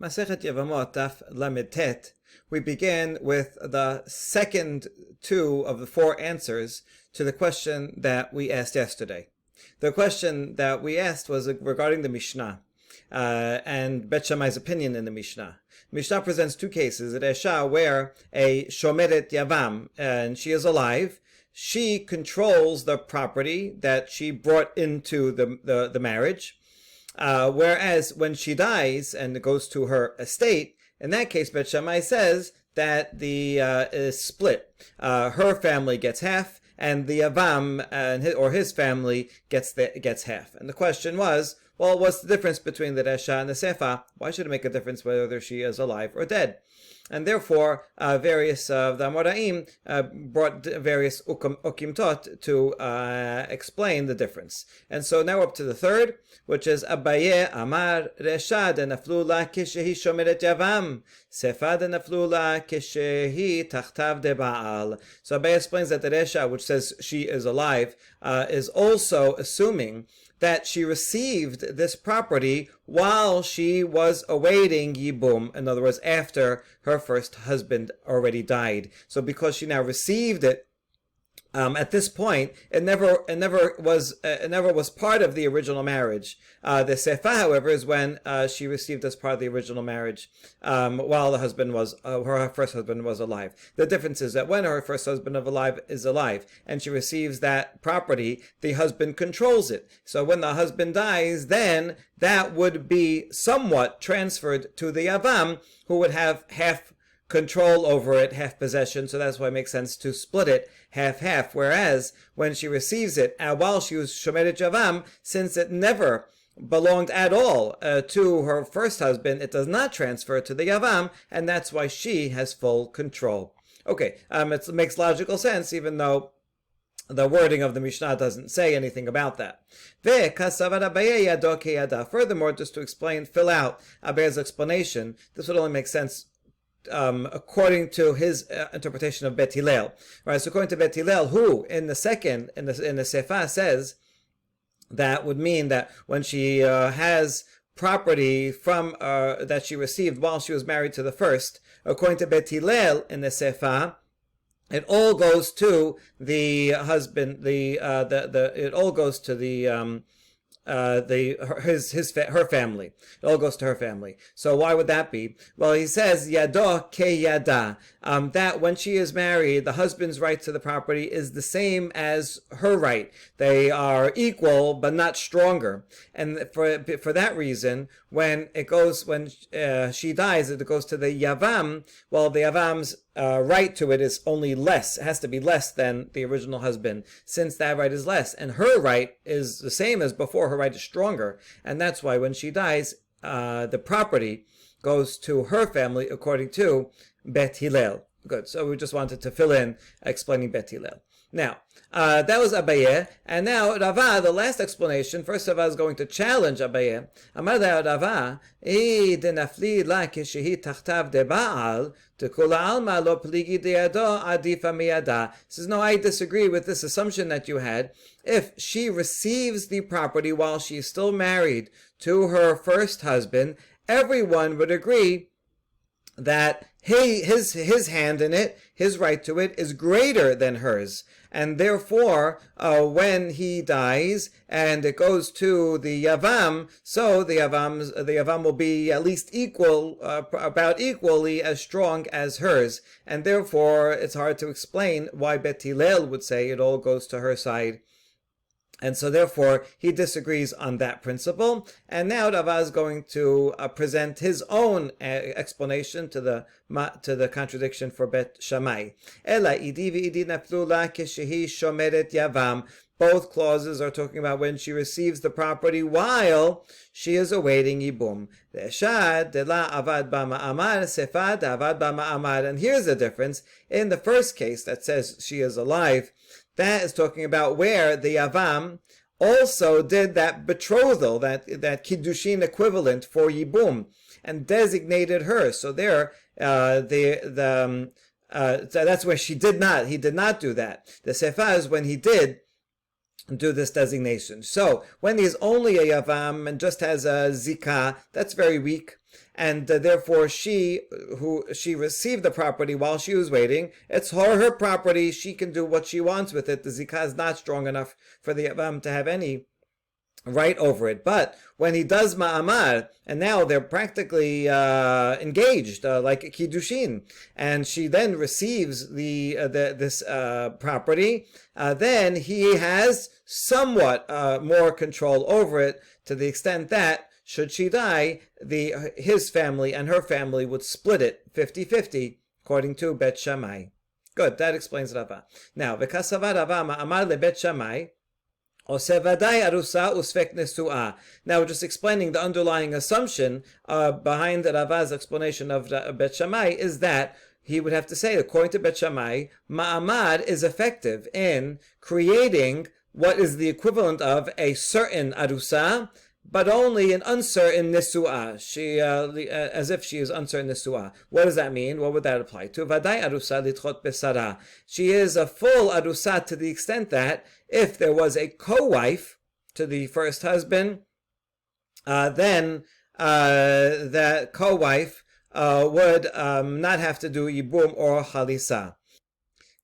Masechet Yevamot Daf Lamed Tet. We began with the second two of the four answers to the question that we asked yesterday. The question that we asked was regarding the Mishnah and Bet Shammai's opinion in the Mishnah. Mishnah presents two cases, a Resha where a Shomeret Yavam, and she is alive, she controls the property that she brought into the marriage, whereas when she dies and it goes to her estate, in that case, Bet Shammai says that the is split. Her family gets half, and the Yavam and his family gets half. And the question was, well, what's the difference between the Resha and the Sefa? Why should it make a difference whether she is alive or dead? And therefore, various the Amoraim brought various ukimtot to explain the difference. And so now we're up to the third, which is Abaye Amar Resha de Naflula Kishehi Shomeret Yavam Sefa de Naflula Kishehi Tachtav de Baal. So Abaye explains that the Resha, which says she is alive, is also assuming that she received this property while she was awaiting Yibum. In other words, after her first husband already died. So because she now received it, at this point, it never was part of the original marriage. The Sefa, however, is when she received as part of the original marriage, while the husband was her first husband was alive. The difference is that when her first husband is alive, and she receives that property, the husband controls it. So when the husband dies, then that would be somewhat transferred to the Yavam, who would have half control over it, half possession, so that's why it makes sense to split it half-half. Whereas when she receives it, while she was Shomeret Yavam, since it never belonged at all to her first husband, it does not transfer to the Yavam, and that's why she has full control. Okay, it makes logical sense, even though the wording of the Mishnah doesn't say anything about that. Furthermore, just to explain, fill out Abaye's explanation, this would only make sense according to his interpretation of Bet Hillel. Right, so according to Bet Hillel, who in the Sefa says that would mean that when she has property from that she received while she was married to the first, according to Bet Hillel in the Sefa, it all goes to the husband. It all goes to her family. It all goes to her family. So why would that be? Well, he says yado ke yada, that when she is married, the husband's right to the property is the same as her right. They are equal but not stronger. And for that reason, when she dies, it goes to the Yavam. Well, the Yavam's right to it is only less. It has to be less than the original husband, since that right is less, and her right is the same as before. Her right is stronger, and that's why when she dies, the property goes to her family according to Bet Hillel. Good. So we just wanted to fill in explaining Bet Hillel. Now, that was Abaye, and now Rava, the last explanation. First, Rava is going to challenge Abaye. Amar Rava, de nafli la kishehi tachtav de Baal, tekula alma lo pligi de yado adifa miyada. Says, no, I disagree with this assumption that you had. If she receives the property while she is still married to her first husband, everyone would agree that his hand in it, his right to it, is greater than hers. And therefore, when he dies and it goes to the Yavam, so the Yavam will be at least equal, about equally as strong as hers. And therefore, it's hard to explain why Bet Hillel would say it all goes to her side. And so therefore, he disagrees on that principle. And now Rava is going to present his own explanation to the contradiction for Bet Shammai. Ela idi v'idi naflula kishehi shomeret yavam. Both clauses are talking about when she receives the property while she is awaiting Yibum. Ve'eshad de la avad ba ma'amar sefad avad ba ma'amar. And here's the difference. In the first case that says she is alive, that is talking about where the Yavam also did that betrothal, that Kiddushin equivalent for Yibum, and designated her. So there, so that's where he did not do that. The Sefa is when he did do this designation. So when he's only a Yavam and just has a Zikah, that's very weak. and therefore she received the property while she was waiting. It's her property. She can do what she wants with it. The zikah is not strong enough for the Yavam to have any right over it. But when he does ma'amar, and now they're practically engaged, like kiddushin, and she then receives this property, then he has somewhat more control over it, to the extent that should she die, his family and her family would split it 50-50, according to Bet Shammai. Good, that explains Rava. Now, v'kasava Rava ma'amar le Bet Shammai. Now, just explaining the underlying assumption behind Rava's explanation of Bet Shammai is that he would have to say, according to Bet Shammai, ma'amad is effective in creating what is the equivalent of a certain arusa, but only an uncertain nisu'ah. She, as if she is uncertain nisu'ah. What does that mean? What would that apply to? Vadai arusa litchot besara. She is a full arusa to the extent that if there was a co-wife to the first husband, then that co-wife would not have to do yibum or chalisa.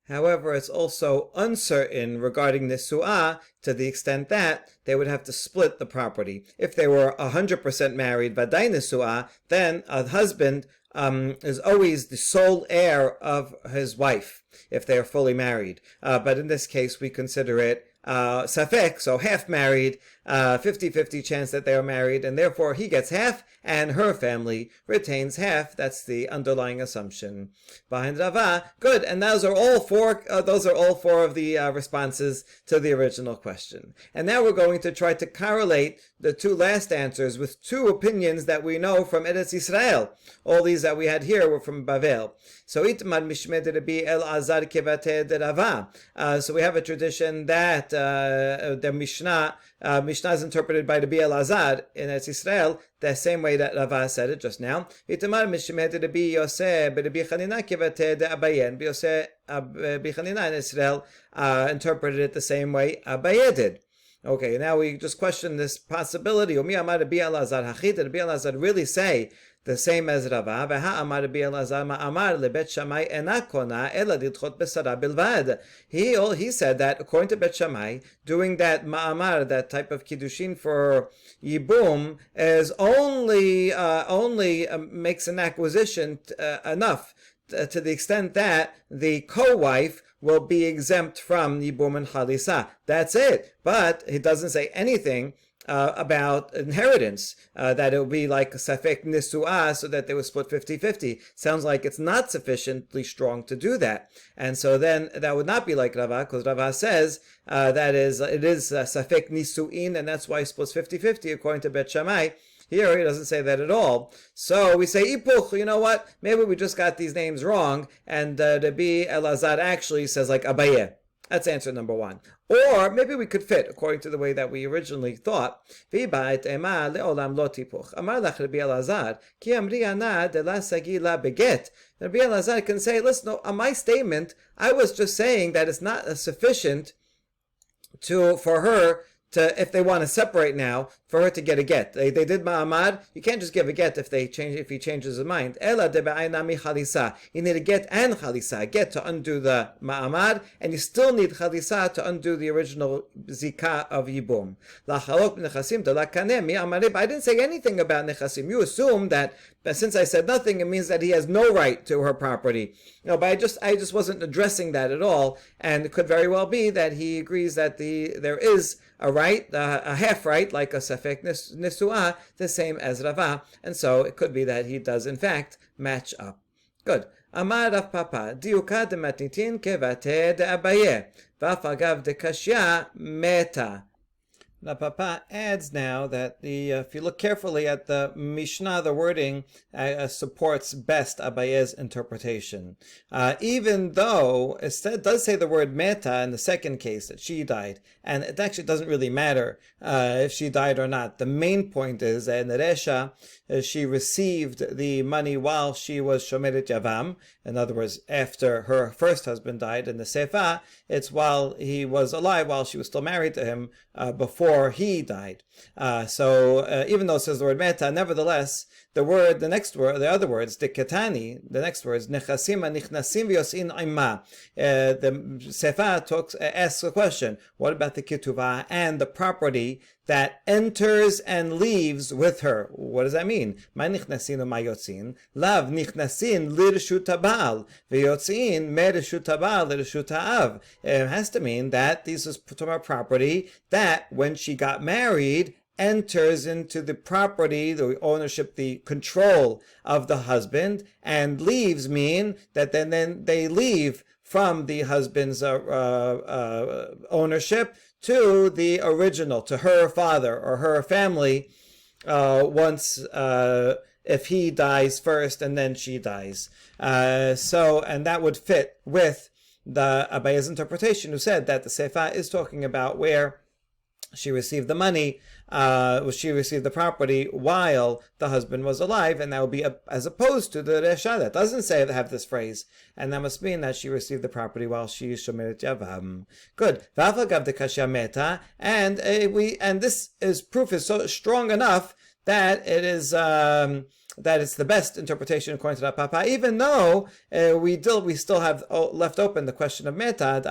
However, it's also uncertain regarding nisu'ah to the extent that they would have to split the property. If they were 100% married, vadai nisu'ah, then a husband is always the sole heir of his wife if they are fully married. But in this case, we consider it safek, so half married, 50-50 chance that they are married, and therefore he gets half and her family retains half. That's the underlying assumption behind Rava. Good, and those are all four of the responses to the original question. And now we're going to try to correlate the two last answers with two opinions that we know from Eretz Yisrael. All these that we had here were from Bavel. So Itmar Mishmed Rabbi Elazar Kevate de Rava. So we have a tradition that the Mishnah is interpreted by Rabbi Elazar in Eretz Yisrael the same way that Rava said it just now. Itmar Mishmed Rabbi Yosef Rabbi Chanina Kevate de Abaye. Rabbi Chanina in Israel interpreted it the same way Abaye did. Okay, now we just question this possibility. Umi Amar Rabbi Elazar Hachit. Rabbi Elazar really say the same as Rava. He said that according to Bet Shammai, doing that ma'amar, that type of kiddushin for yibum, is only makes an acquisition enough to the extent that the co-wife will be exempt from yibum and chalisa. That's it. But he doesn't say anything about inheritance, that it will be like safek nisu'ah, so that they will split 50-50. Sounds like it's not sufficiently strong to do that. And so then that would not be like Rava, because Rava says it is safek nisu'in, and that's why he splits 50-50 according to Bet Shammai. Here he doesn't say that at all. So we say ipuch, you know what? Maybe we just got these names wrong, and Rabbi Elazar actually says like Abaye. That's answer number one. Or maybe we could fit according to the way that we originally thought. Rabbi Elazar can say, listen, on my statement, I was just saying that it's not sufficient for her to, if they want to separate now, for her to get a get. They did ma'amad. You can't just give a get if he changes his mind. Ela de be'ainami chalisa. You need a get and chalisa. A get to undo the ma'amad, and you still need chalisa to undo the original zikah of yibum. Lachalok nechasim de lakane mi amarib. I didn't say anything about nechasim. You assume that since I said nothing, it means that he has no right to her property. No, but I just wasn't addressing that at all, and it could very well be that he agrees that there is a right, a half right, like a safek nisu'ah, the same as Rava, and so it could be that he does in fact match up. Good. Amar Rav Papa, diuka de matnitin kevate de Abaye, vaf agav de kashya meta. Now, Papa adds now that if you look carefully at the Mishnah, the wording supports best Abaye's interpretation. Even though it does say the word meta in the second case, that she died, and it actually doesn't really matter if she died or not. The main point is that in the Resha, she received the money while she was Shomeret Yavam. In other words, after her first husband died. In the Sefa, it's while he was alive, while she was still married to him, before he died. So even though it says the word meta, nevertheless, the other words, deketani, the next words, nechasim anichnasim v'yosin ima. The Sefa asks a question. What about the ketuvah and the property that enters and leaves with her? What does that mean? Ma nichnasin u'ma yotzin? Lav nichnasin lirshut ha'ba'al v'yotzin merishut ha'ba'al lirshut ha'av. It has to mean that this is talking about property that, when she got married, enters into the property, the ownership, the control of the husband, and leaves mean that then they leave from the husband's ownership to the original, to her father or her family, once if he dies first and then she dies. And that would fit with the Abaye's interpretation, who said that the Sefa is talking about where she received the money, she received the property while the husband was alive, and that would be as opposed to the Resha that doesn't have this phrase, and that must mean that she received the property while she is Shomeret Yavam. Good. And this is proof is so strong enough that it is that it's the best interpretation according to the Papa, even though we still have left open the question of metad,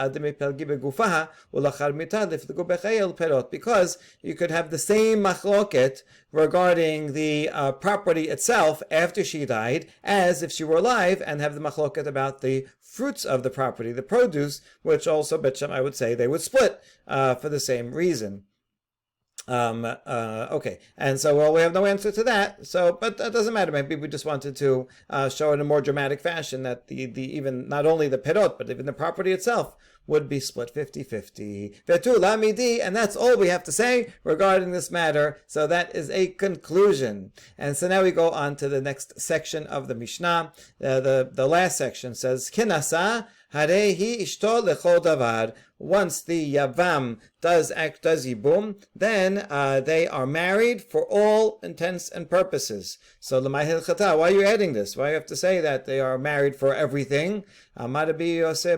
because you could have the same machloket regarding the property itself after she died as if she were alive, and have the machloket about the fruits of the property, the produce, which also Bet Shammai would say they would split for the same reason. Okay, and so we have no answer to that. So, but that doesn't matter. Maybe we just wanted to show in a more dramatic fashion that the even not only the perot but even the property itself would be split 50-50. Vetu lamidi, and that's all we have to say regarding this matter. So that is a conclusion. And so now we go on to the next section of the Mishnah. The last section says kinasa harehi ishto lechol davar. Once the Yavam does Yibum, then they are married for all intents and purposes. So, why are you adding this? Why do you have to say that they are married for everything? This is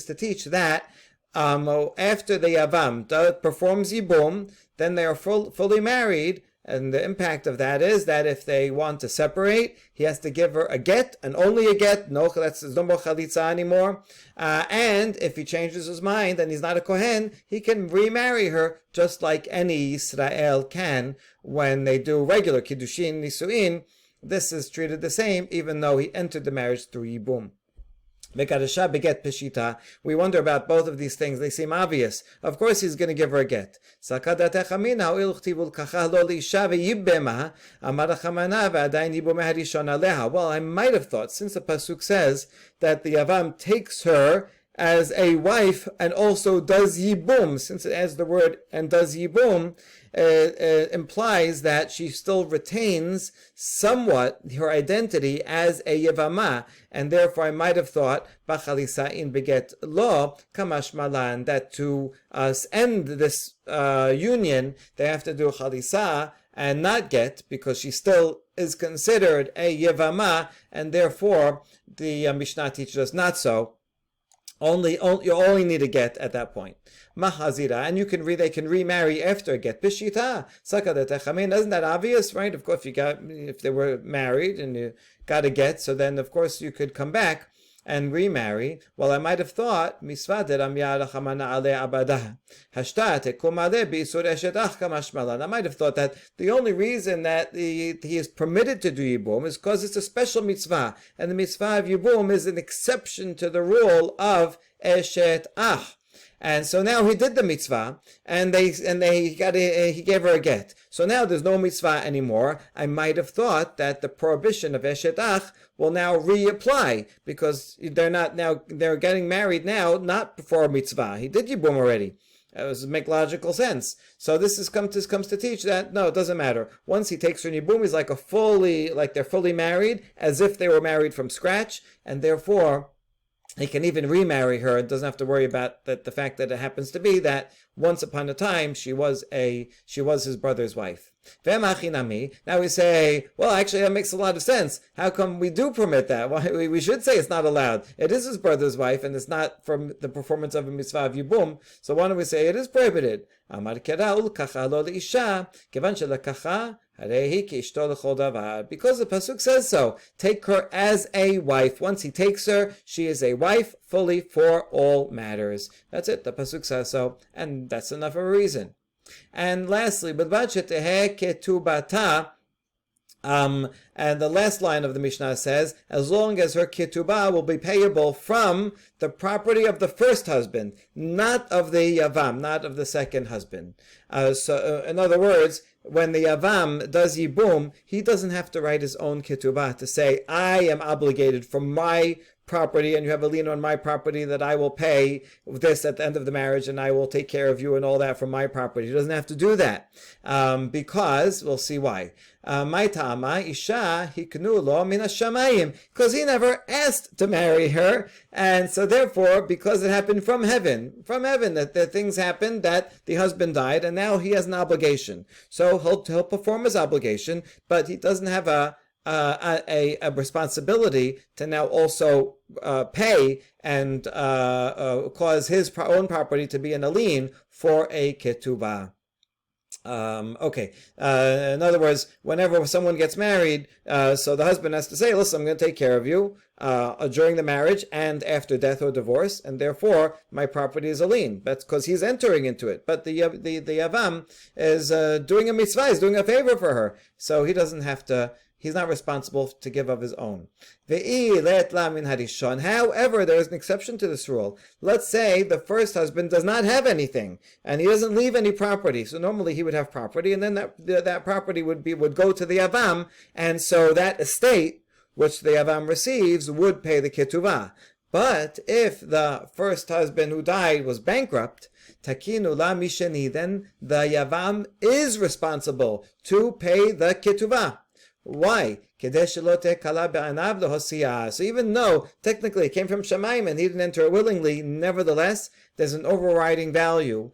to teach that after the Yavam performs Yibum, then they are fully married. And the impact of that is that if they want to separate, he has to give her a get, and only a get. No, that's no more chalitza anymore. And if he changes his mind and he's not a kohen, he can remarry her just like any Yisrael can when they do regular kiddushin nisuin. This is treated the same, even though he entered the marriage through yibum. We wonder about both of these things. They seem obvious. Of course he's going to give her a get. Well, I might have thought, since the pasuk says that the Yavam takes her as a wife and also does yibum, since it adds the word and does yibum, implies that she still retains somewhat her identity as a Yevamah, and therefore I might have thought Bachalisa in beget lo kamash malan, that to end this union they have to do Chalisa and not get, because she still is considered a Yevamah, and therefore the Mishnah teaches us not so. You only need a get at that point. Mahazira, and they can remarry after a get. Bishita, isn't that obvious, right? Of course, if they were married and you got a get, so then of course you could come back and remarry. Well, I might have thought I might have thought that the only reason that he is permitted to do Yibum is because it's a special mitzvah, and the mitzvah of Yibum is an exception to the rule of Eshet Ach. And so now he did the mitzvah, and he gave her a get. So now there's no mitzvah anymore. I might have thought that the prohibition of Eshet Ach will now reapply, because they're getting married now, not before a mitzvah. He did Yibum already. It does make logical sense. So this comes to teach that no, it doesn't matter. Once he takes her in Yibum, he's like they're fully married, as if they were married from scratch, and therefore he can even remarry her and doesn't have to worry about the fact that it happens to be that once upon a time she was his brother's wife. Now we say, well, actually that makes a lot of sense. How come we do permit that? Why we should say it's not allowed. It is his brother's wife, and it's not from the performance of a mitzvah of yibum. So why don't we say it is prohibited? Amar kera ulkacha lo leisha, kevan shelakacha harehi kiishto lechol davar. Because the pasuk says so, take her as a wife. Once he takes her, she is a wife fully for all matters. That's it. The pasuk says so, and that's enough of a reason. And lastly, b'dvad shetehe ketubata. And the last line of the Mishnah says, as long as her ketubah will be payable from the property of the first husband, not of the yavam, not of the second husband. In other words, when the yavam does yibum, he doesn't have to write his own ketubah to say, I am obligated for my property and you have a lien on my property that I will pay this at the end of the marriage and I will take care of you and all that from my property. He doesn't have to do that because, we'll see why. My ta'ama isha hiknu lo min hashamayim, because he never asked to marry her, and so therefore, because it happened from heaven, that things happened, that the husband died, and now he has an obligation. So he'll perform his obligation, but he doesn't have a responsibility to now also pay and cause his own property to be in a lien for a ketubah. In other words, whenever someone gets married, so the husband has to say, listen, I'm going to take care of you during the marriage and after death or divorce, and therefore my property is a lien. That's because he's entering into it. But the Yavam is doing a mitzvah, is doing a favor for her. So he doesn't have to, he's not responsible to give of his own. However, there is an exception to this rule. Let's say the first husband does not have anything, and he doesn't leave any property. So normally he would have property, and then that property would go to the Yavam, and so that estate, which the Yavam receives, would pay the ketubah. But if the first husband who died was bankrupt, takinu la misheni, then the Yavam is responsible to pay the ketubah. Why? So even though technically it came from Shamayim and he didn't enter it willingly, nevertheless, there's an overriding value,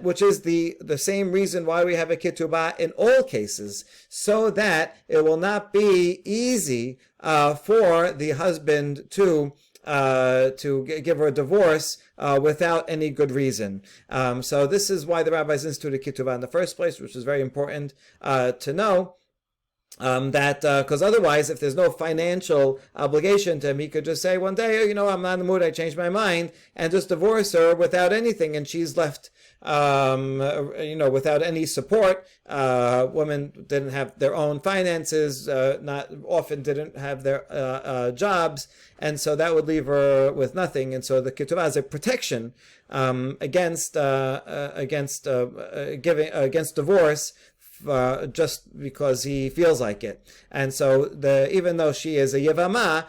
which is the same reason why we have a ketubah in all cases, so that it will not be easy for the husband to give her a divorce without any good reason. So this is why the rabbis instituted ketubah in the first place, which is very important to know. Because otherwise, if there's no financial obligation to him, he could just say one day, I'm not in the mood, I changed my mind, and just divorce her without anything, and she's left, without any support. Women didn't have their own finances, not often didn't have their jobs, and so that would leave her with nothing. And so the ketubah is a protection against divorce. Just because he feels like it. And so even though she is a Yevamah,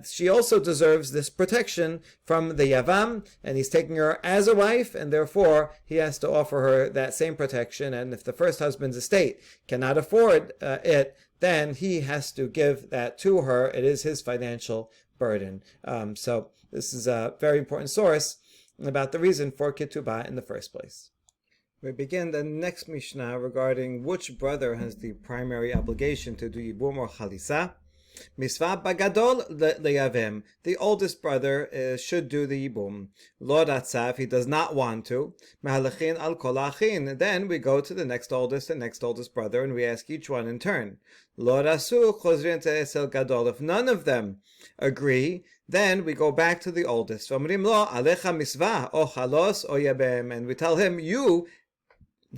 she also deserves this protection from the Yavam, and he's taking her as a wife, and therefore he has to offer her that same protection. And if the first husband's estate cannot afford it, then he has to give that to her. It is his financial burden. So this is a very important source about the reason for ketubah in the first place. We begin the next Mishnah regarding which brother has the primary obligation to do Yibum or Chalisa. Misvah bagadol leyavim. The oldest brother should do the Yibum. Lo ratza, if he does not want to. Mehalachin al kol achin. Then we go to the next oldest brother, and we ask each one in turn. Lo rasu chozrin te'esel gadol. If none of them agree, then we go back to the oldest. V'omrim lo alecha misvah o chalos o yabem. And we tell him, you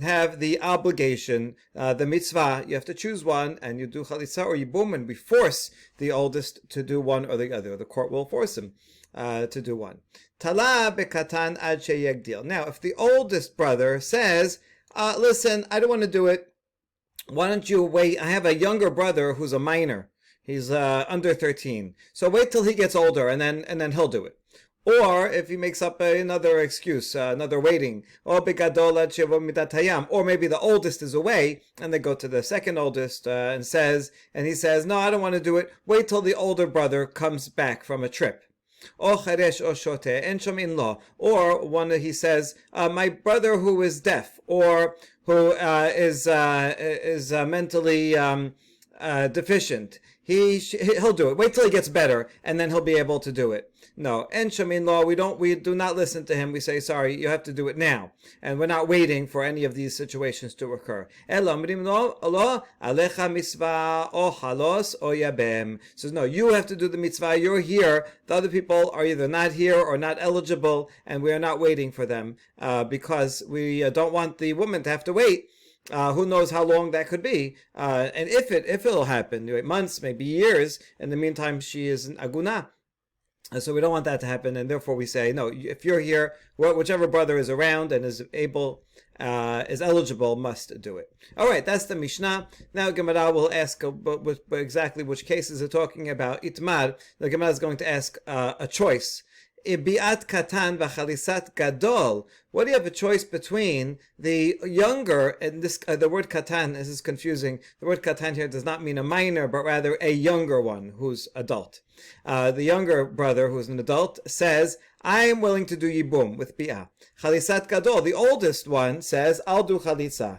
have the obligation, the mitzvah, you have to choose one, and you do chalitza or yibum, and we force the oldest to do one or the other. The court will force him to do one. Tala bekatan ad sheyegdil. Now, if the oldest brother says, listen, I don't want to do it, why don't you wait? I have a younger brother who's a minor. He's under 13. So wait till he gets older, and then he'll do it. Or if he makes up another excuse, another waiting, or maybe the oldest is away, and they go to the second oldest and he says, no, I don't want to do it. Wait till the older brother comes back from a trip. Or one he says, my brother who is deaf or who is mentally deficient. He'll do it. Wait till he gets better, and then he'll be able to do it. No, en shamin law, we do not listen to him. We say, sorry, you have to do it now, and we're not waiting for any of these situations to occur. Elamrim lo alecha mitzvah o halos o yabem. Says no, you have to do the mitzvah. You're here. The other people are either not here or not eligible, and we are not waiting for them because we don't want the woman to have to wait. Who knows how long that could be, and if it'll happen, months, maybe years. In the meantime, she is an aguna. So we don't want that to happen, and therefore we say, no, if you're here, whichever brother is around and is eligible, must do it. All right, that's the Mishnah. Now Gemara will ask exactly which cases are talking about. Itmar, the Gemara is going to ask a choice. Biat katan v'chalisat gadol. What do you have a choice between the younger, and this the word katan, this is confusing. The word katan here does not mean a minor, but rather a younger one who's adult. The younger brother, who's an adult, says, I am willing to do yibum with bi'ah. Chalisat gadol. The oldest one says, I'll do chalitza.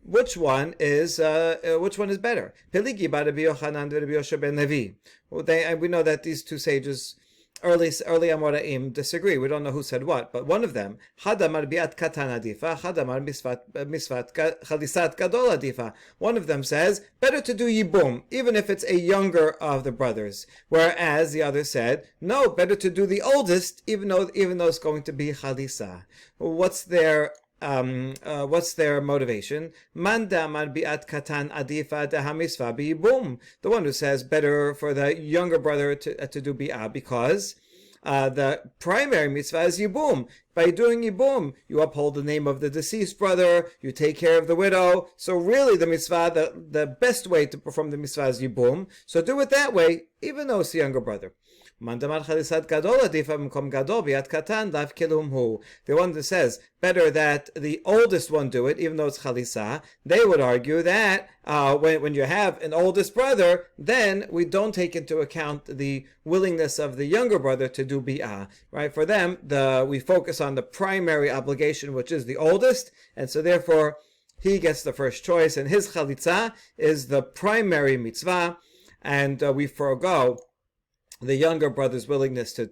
Which one is better? Peligi bar Rabbi Yochanan and Rabbi Yosha ben Levi. We know that these two sages, early Amoraim, disagree. We don't know who said what, but one of them, Hadamar biat katan adifa, Hadamar misvat chalisat gadol adifa. One of them says, better to do yibum, even if it's a younger of the brothers. Whereas the other said, no, better to do the oldest, even though it's going to be chalisa. What's their motivation? Manda mar biat katan adifa dehamisva biyibum. The one who says better for the younger brother to do bi'ah because the primary mitzvah is yibum. By doing yibum, you uphold the name of the deceased brother, you take care of the widow. So really the mitzvah, the best way to perform the mitzvah is yibum. So do it that way, even though it's the younger brother. The one that says better that the oldest one do it, even though it's chalisa, they would argue that when you have an oldest brother, then we don't take into account the willingness of the younger brother to do bi'ah. Right? For them, we focus on the primary obligation, which is the oldest, and so therefore he gets the first choice, and his chalitza is the primary mitzvah, and we forego the younger brother's willingness to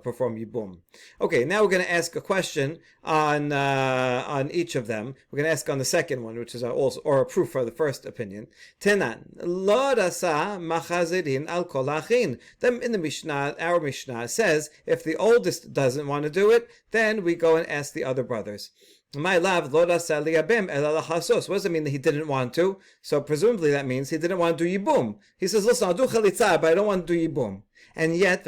perform yibum. Okay, now we're going to ask a question on each of them. We're going to ask on the second one, which is also a proof for the first opinion. Tenan lo rasa machazedin al kol achin. Then in the Mishnah, our Mishnah says if the oldest doesn't want to do it, then we go and ask the other brothers. My love, what does it mean that he didn't want to? So presumably that means he didn't want to do yibum. He says, listen, I'll do chalitza, but I don't want to do yibum. And yet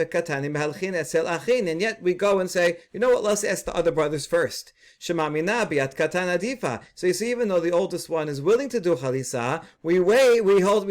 we go and say, you know what, let's ask the other brothers first. So you see, even though the oldest one is willing to do chalitza, we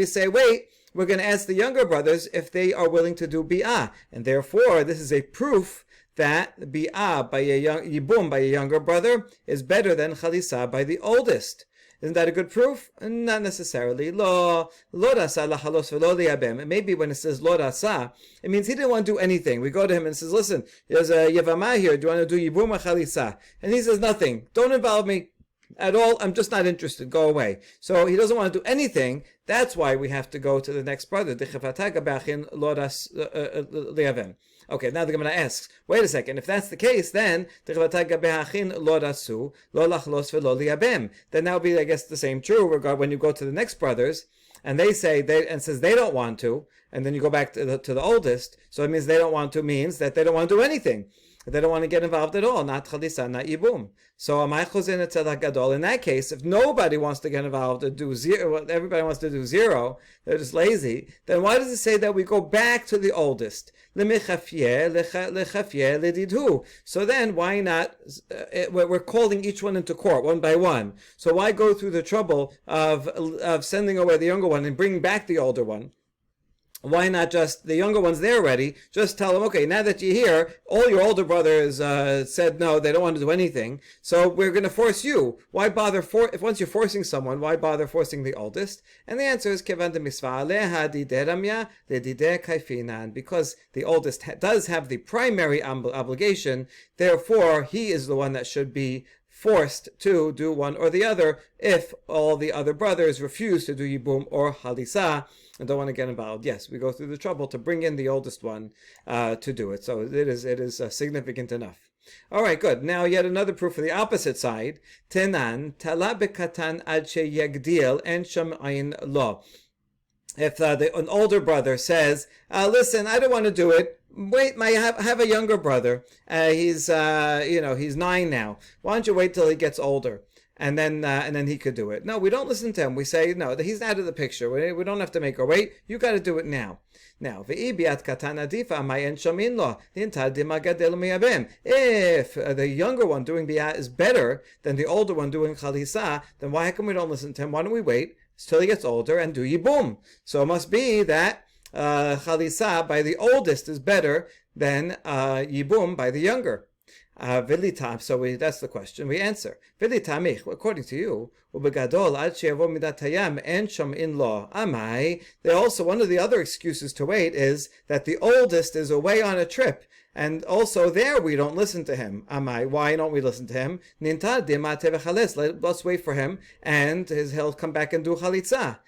say, wait, we're going to ask the younger brothers if they are willing to do bi'ah. And therefore, this is a proof that bi'ah yibum by a younger brother is better than chalisa by the oldest. Isn't that a good proof? Not necessarily. Lo rasa lachalos v'lo liyabem. Maybe when it says lo rasa, it means he didn't want to do anything. We go to him and says, listen, there's a Yevamot here. Do you want to do yibum or chalisa? And he says, nothing. Don't involve me at all. I'm just not interested. Go away. So he doesn't want to do anything. That's why we have to go to the next brother. Okay, now the Gemara asks, wait a second, if that's the case, then then that would be, I guess, the same true regard when you go to the next brothers, and they say, says they don't want to, and then you go back to the oldest, so it means they don't want to means that they don't want to do anything. They don't want to get involved at all, not chalisa, not yibum. So in that case, if nobody wants to get involved or do zero, everybody wants to do zero, they're just lazy, then why does it say that we go back to the oldest? So then why not, we're calling each one into court, one by one. So why go through the trouble of sending away the younger one and bringing back the older one? Why not just, the younger one's there already, just tell them, okay, now that you're here, all your older brothers said no, they don't want to do anything, so we're going to force you. Why bother, if once you're forcing someone, why bother forcing the oldest? And the answer is, because the oldest does have the primary obligation, therefore he is the one that should be forced to do one or the other if all the other brothers refuse to do Yibum or Halisa and don't want to get involved. Yes, we go through the trouble to bring in the oldest one to do it. So it is significant enough. All right, good. Now yet another proof for the opposite side. Tenan tala bekatan ad sheyagdil en sham ayin lo. If an older brother says, "Listen, I don't want to do it. Wait, I have a younger brother. He's 9 now. Why don't you wait till he gets older, and then he could do it?" No, we don't listen to him. We say, "No, he's out of the picture. We don't have to make her wait. You got to do it now." Now, if the younger one doing bi'at is better than the older one doing chalisa, then why come we don't listen to him? Why don't we wait till he gets older and do yibum? So it must be that chalisa by the oldest is better than yibum by the younger. Vilitam. So that's the question. We answer. Vilitamich. According to you, ubegadol ad she'yavo midatayam en sham in law. Amai. They also, one of the other excuses to wait is that the oldest is away on a trip, and also there we don't listen to him. Amai. Why don't we listen to him? Ninta dima tevechales. Let's wait for him, and he'll come back and do chalitza.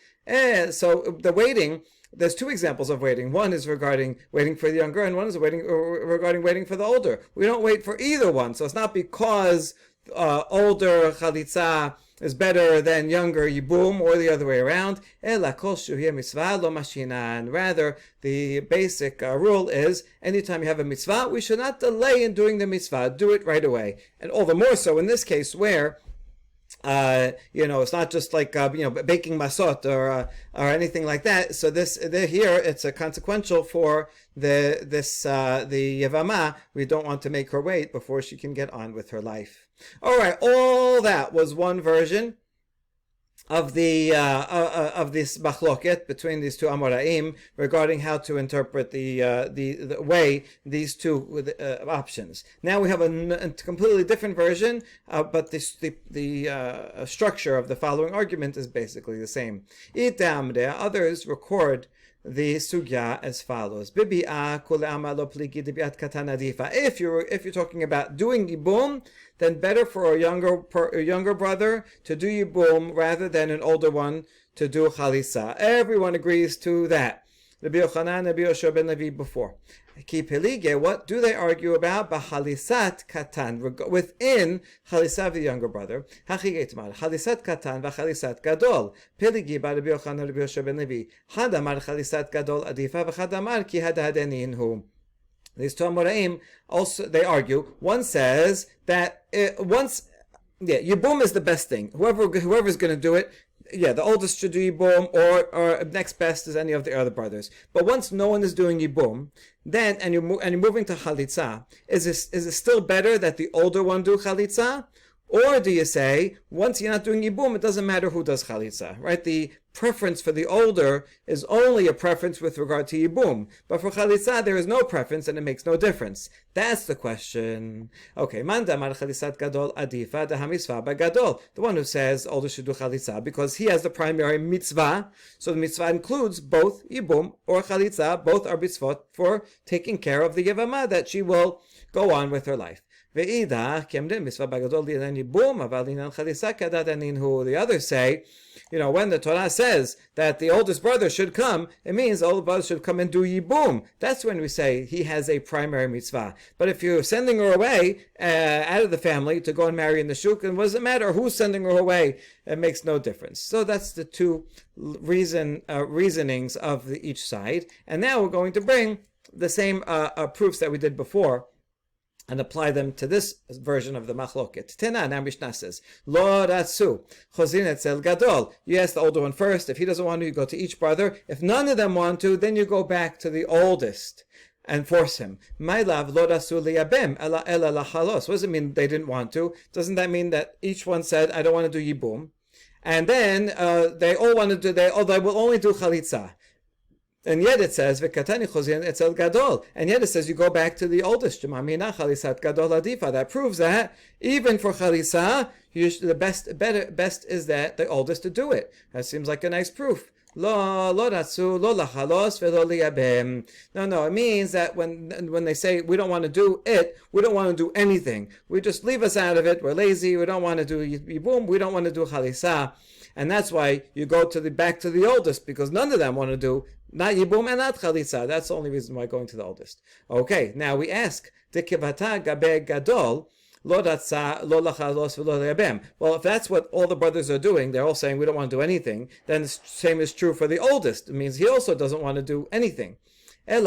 So the waiting. There's two examples of waiting. One is regarding waiting for the younger, and one is regarding waiting for the older. We don't wait for either one. So it's not because older chalitza is better than younger yibum, or the other way around. And rather, the basic rule is, anytime you have a mitzvah, we should not delay in doing the mitzvah. Do it right away. And all the more so in this case where it's not just like baking masot or anything like that. So here it's a consequential for the Yevamah. We don't want to make her wait before she can get on with her life. All right, all that was one version of this machloket between these two Amoraim regarding how to interpret the way these two options. Now we have a completely different version, but the structure of the following argument is basically the same. Others record the sugya as follows: if you're talking about doing yibum, then better for a younger brother to do yibum rather than an older one to do chalisa. Everyone agrees to that. Rabbi Yochanan, Rabbi Yoshua ben Levi before. Ki pelige, what do they argue about? Bahalisat katan, within chalisat the younger brother. Hachigetmal chalisat katan v'chalisat gadol. Peligi ba Rabbi Yochanan, Rabbi Yoshua ben Levi. Hadamar chalisat gadol adifa v'chadamar ki hadhadenin hu. These two Amoraim also, they argue. One says that Yibum is the best thing. Whoever's going to do it, the oldest should do Yibum, or next best is any of the other brothers. But once no one is doing Yibum, then and you're moving to Chalitza, is it still better that the older one do Chalitza? Or do you say, once you're not doing Yibum, it doesn't matter who does Chalitza, right? The preference for the older is only a preference with regard to Yibum. But for Chalitza, there is no preference and it makes no difference. That's the question. Okay, Man damar Chalisat Gadol Adifa Daha Mitzvah Gadol. The one who says older should do Chalitza because he has the primary mitzvah. So the mitzvah includes both Yibum or Chalitza. Both are mitzvot for taking care of the Yevamah, that she will go on with her life. The others say, when the Torah says that the oldest brother should come, it means the older brother should come and do Yibum. That's when we say he has a primary mitzvah. But if you're sending her away out of the family to go and marry in the shuk, it doesn't matter who's sending her away. It makes no difference. So that's the two reasonings of each side. And now we're going to bring the same proofs that we did before and apply them to this version of the machloket. Tena, now Mishnah says, Lo ratzu, chozin etzel gadol. You ask the older one first. If he doesn't want to, you go to each brother. If none of them want to, then you go back to the oldest and force him. My love, lo ratzu liyabem, ela lachalos. What does it mean they didn't want to? Doesn't that mean that each one said, I don't want to do yibum? And then they all want to do, they will only do chalitza. And yet it says v'katani chozin etzel gadol, and yet it says you go back to the oldest. Chalisat gadol adifa. That proves that even for chalisa, the best is that the oldest to do it. That seems like a nice proof. No, it means that when they say we don't want to do it, we don't want to do anything. We just leave us out of it. We're lazy. We don't want to do yibum. We don't want to do chalisa. And that's why you go back to the oldest, because none of them want to do not yibum and not chalitza. That's the only reason why going to the oldest. Okay, now we ask, Dekivata gabe gadol, lo lachalos v'lo le'abem. Well, if that's what all the brothers are doing, they're all saying we don't want to do anything, then the same is true for the oldest. It means he also doesn't want to do anything. So in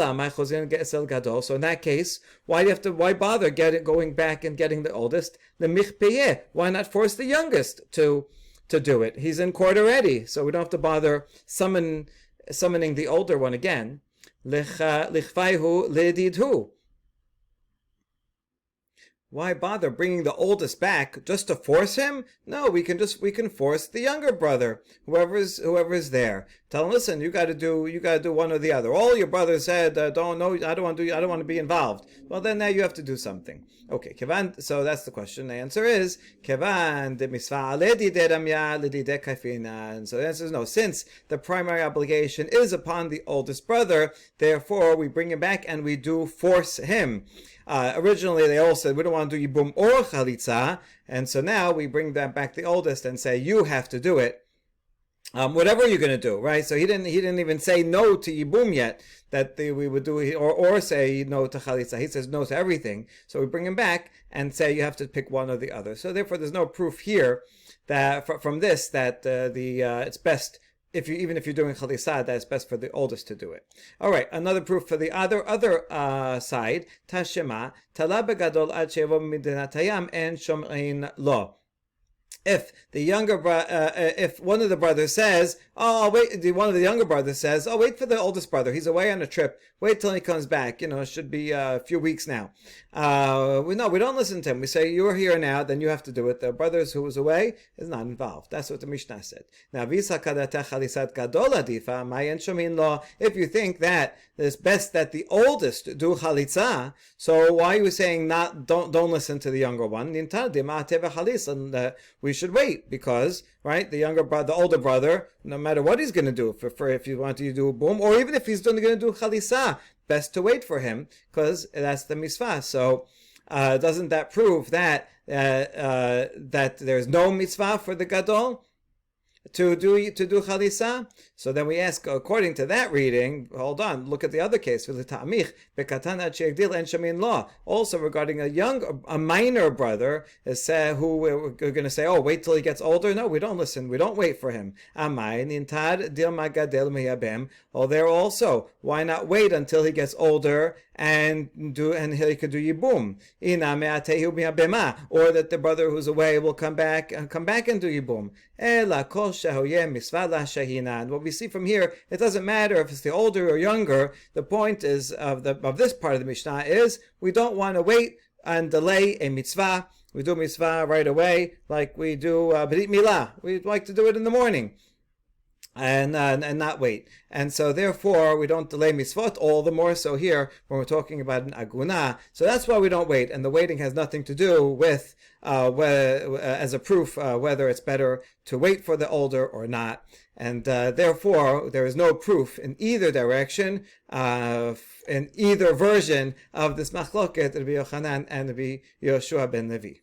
that case, why bother going back and getting the oldest? The michpeyeh. Why not force the youngest to do it? He's in court already, so we don't have to bother summoning the older one again. Lichfaihu lididhu. Why bother bringing the oldest back just to force him? No, we can force the younger brother, whoever's there. Tell him, listen, you got to do one or the other. All your brothers said, I don't want to be involved. Well, then now you have to do something. Okay, Kevan. So that's the question. The answer is Kevan de misva aledi de ramya ledi de kafina. And so the answer is no. Since the primary obligation is upon the oldest brother, therefore we bring him back and we do force him. Originally, they all said we don't want to do yibum or chalitza, and so now we bring that back the oldest and say you have to do it, whatever you're going to do, right? So he didn't even say no to yibum yet that we would do, or say no to chalitza. He says no to everything. So we bring him back and say you have to pick one or the other. So therefore, there's no proof here that from this that it's best. Even if you're doing chalisah, that's best for the oldest to do it. All right, another proof for the other side. Tashema tala begadol ad shevo midinatayam and shomrein lo. If the if one of the brothers says, one of the younger brothers says, wait for the oldest brother. He's away on a trip. Wait till he comes back. It should be a few weeks now. We don't listen to him. We say, you're here now, then you have to do it. The brother who was away is not involved. That's what the Mishnah said. Now, if you think that it's best that the oldest do chalitza, so why are you saying don't listen to the younger one? And we should wait because, right, the older brother, no matter what he's going to do, for if you want to do boom, or even if he's going to do chalitza, best to wait for him because that's the mitzvah. So doesn't that prove that there's no mitzvah for the gadol to do chalisa? So then we ask, according to that reading, hold on, look at the other case. Also regarding a minor brother, who we're going to say, wait till he gets older. No, we don't listen. We don't wait for him. There also, why not wait until he gets older and he could do yibum? Or that the brother who's away will come back and do yibum. And what we see from here, it doesn't matter if it's the older or younger. The point is of this part of the Mishnah is we don't want to wait and delay a mitzvah. We do mitzvah right away, like we do Brit Milah. We'd like to do it in the morning and not wait. And so therefore we don't delay mitzvot, all the more so here when we're talking about an aguna. So that's why we don't wait, and the waiting has nothing to do with as a proof whether it's better to wait for the older or not. And therefore there is no proof in either direction, in either version of this machloket, Rabbi Yochanan and Rabbi Yoshua ben Levi.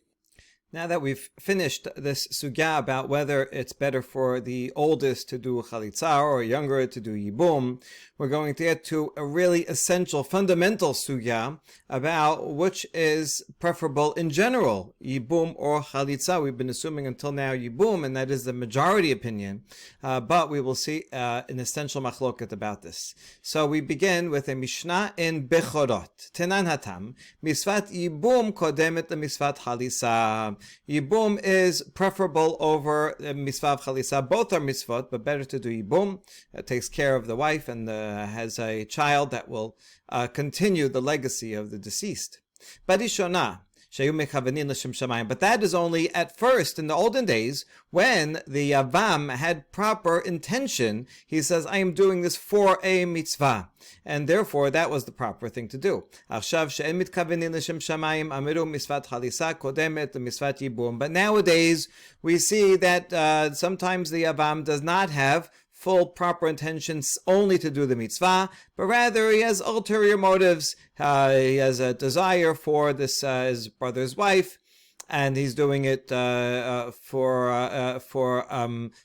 Now that we've finished this sugya about whether it's better for the oldest to do chalitza or younger to do yibum, we're going to get to a really essential, fundamental sugya about which is preferable in general, yibum or chalitza. We've been assuming until now yibum, and that is the majority opinion, but we will see an essential machloket about this. So we begin with a Mishnah in Bechorot. Tenan hatam, misvat yibum kodemet lemisvat chalitza. Yibum is preferable over mitzvah of chalitza. Both are mitzvot, but better to do yibum. It takes care of the wife and has a child that will continue the legacy of the deceased. Barishona, But that is only at first in the olden days when the Yavam had proper intention. He says, I am doing this for a mitzvah. And therefore, that was the proper thing to do. But nowadays, we see that sometimes the Yavam does not have full proper intentions only to do the mitzvah, but rather he has ulterior motives. He has a desire for this his brother's wife, and he's doing it for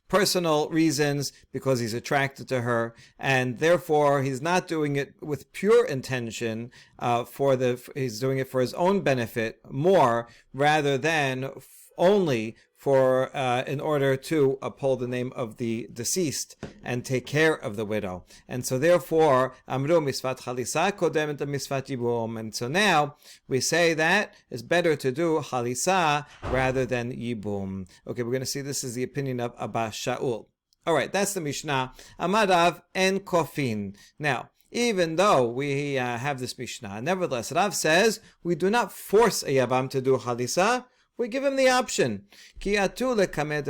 personal reasons because he's attracted to her, and therefore he's not doing it with pure intention. He's doing it for his own benefit more rather than only for in order to uphold the name of the deceased and take care of the widow. And so therefore, Amru misvat chalisa kodemet misvat yibum. And so now we say that it's better to do chalisa rather than yibum. Okay, we're going to see this is the opinion of Abba Shaul. All right, that's the Mishnah. Amadav en kofin. Now, even though we have this Mishnah, nevertheless, Rav says we do not force a Yavam to do chalisa. We give him the option. Ki atu lekamed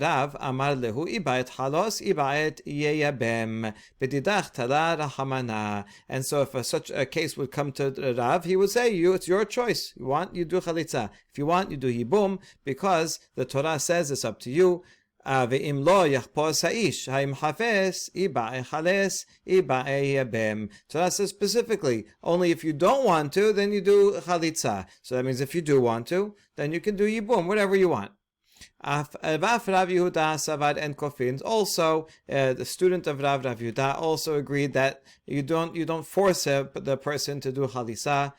Rav amar lehu ibayet halos ibayet yeyabem bedidach tala rahamana. And so if such a case would come to Rav, he would say, it's your choice. You want, you do chalitza. If you want, you do yibum, because the Torah says it's up to you. Ve'im lo yachpos ha'ish ha'im hafes iba'e chales iba'e yabem. Torah says specifically, only if you don't want to, then you do chalitza. So that means if you do want to, then you can do yibum, whatever you want. Also, the student of Rav Yehuda also agreed that you don't force the person to do chalisa.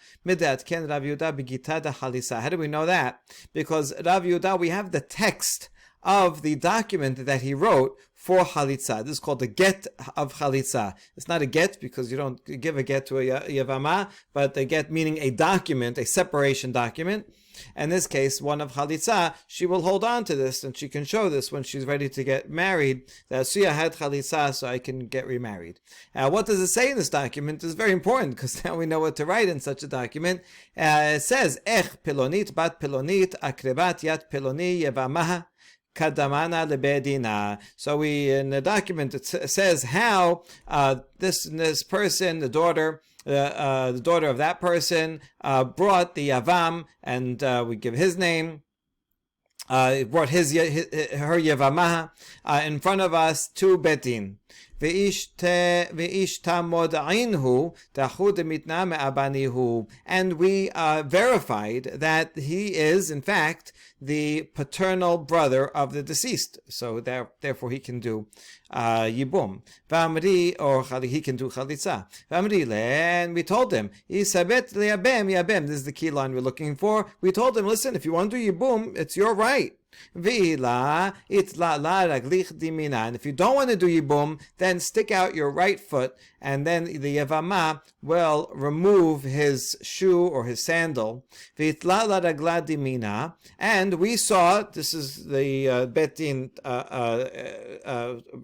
How do we know that? Because Rav Yehuda, we have the text of the document that he wrote for chalitza. This is called the get of chalitza. It's not a get because you don't give a get to a yevama, but a get meaning a document, a separation document. In this case, one of chalitza, she will hold on to this and she can show this when she's ready to get married. That Suya had chalitza, so I can get remarried. Now, what does it say in this document is very important because now we know what to write in such a document. It says, Ech pilonit bat pilonit akrebat yat piloni yevamaha kadamana lebedina. So in the document it says how this person, the daughter of that person, brought the yavam, and we give his name. Brought her yevamaha in front of us to Betin. And we verified that he is, in fact, the paternal brother of the deceased. So therefore he can do yibum. Or he can do chalitza. And we told him, this is the key line we're looking for. We told him, listen, if you want to do yibum, it's your right. And if you don't want to do yibum, then stick out your right foot, and then the yevama will remove his shoe or his sandal. And we saw, this is the Betin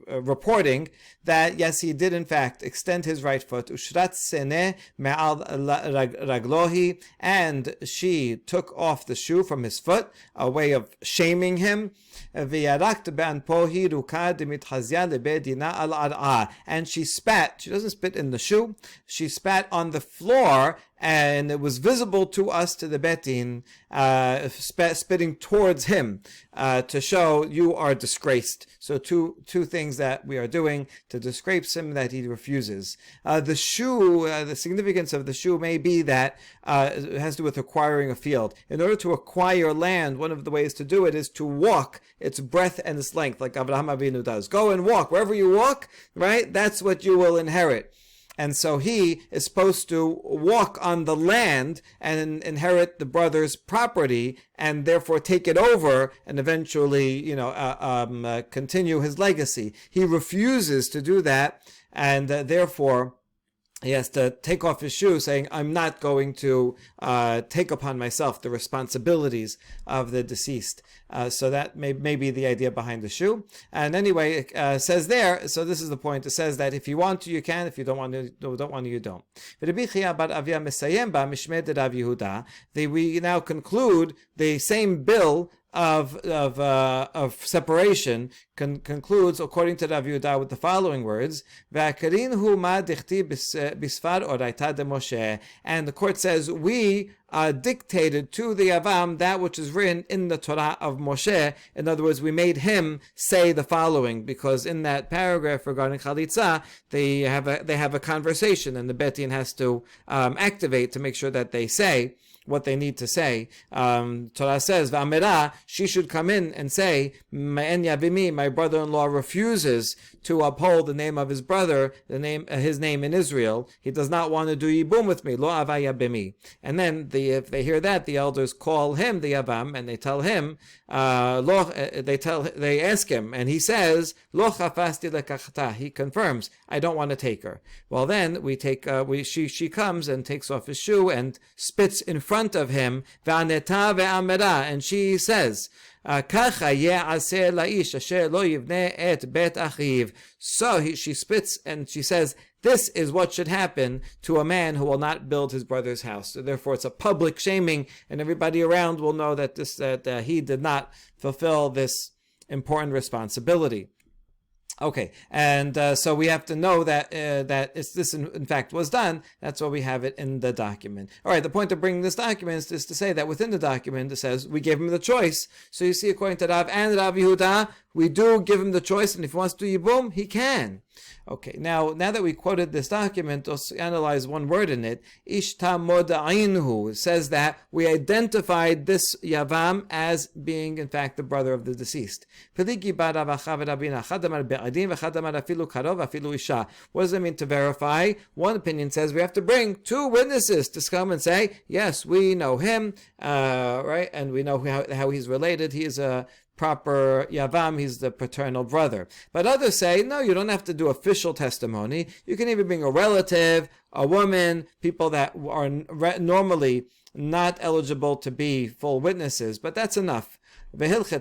reporting, that yes, he did in fact extend his right foot. Ushrat sene me'al raglohi, and she took off the shoe from his foot, a way of shaming him. And she spat. She doesn't spit in the shoe. She spat on the floor, and it was visible to us, to the Betin, spitting towards him, to show you are disgraced. So two things that we are doing to disgrace him that he refuses. The shoe, the significance of the shoe may be that it has to do with acquiring a field. In order to acquire land, one of the ways to do it is to walk its breadth and its length, like Abraham Avinu does. Go and walk. Wherever you walk, right, that's what you will inherit. And so he is supposed to walk on the land and inherit the brother's property, and therefore take it over and eventually, continue his legacy. He refuses to do that, and therefore he has to take off his shoe, saying, I'm not going to take upon myself the responsibilities of the deceased. So that may be the idea behind the shoe. And anyway, it says there, so this is the point, it says that if you want to, you can, if you don't want to, you don't. We now conclude the same bill of separation concludes according to Rav Yehuda with the following words: and the court says we dictated to the Yavam that which is written in the Torah of Moshe. In other words, we made him say the following, because in that paragraph regarding Chalitza, they have a conversation, and the Bet Din has to activate to make sure that they say what they need to say. Torah says, "V'amera," she should come in and say, "Me'en yavimi," my brother-in-law refuses to uphold the name of his brother, his name in Israel. He does not want to do yibum with me. Lo avaya bimi. And then if they hear that, the elders call him the yavam, and they tell him, they ask him, and he says, "Lo chafasti lekachta." He confirms, "I don't want to take her." Well, then she comes and takes off his shoe and spits in front of him, v'aneta ve'amera, and she says, "Kacha ye'aseh la'ish asher lo yivneh et bet achiv." So she spits and she says, this is what should happen to a man who will not build his brother's house. So therefore, it's a public shaming, and everybody around will know that he did not fulfill this important responsibility. Okay, and so we have to know that this in fact was done. That's why we have it in the document. All right, the point of bringing this document is to say that within the document it says we gave him the choice. So you see, according to Rav and Rav Yehuda, we do give him the choice, and if he wants to do yibum, he can. Okay, now that we quoted this document, let's analyze one word in it. Ishta moda'inhu. It says that we identified this Yavam as being, in fact, the brother of the deceased. What does it mean to verify? One opinion says we have to bring two witnesses to come and say, yes, we know him, right, and we know how he's related. He is a proper Yavam, he's the paternal brother. But others say, no, you don't have to do official testimony. You can even bring a relative, a woman, people that are normally not eligible to be full witnesses, but that's enough. And that is the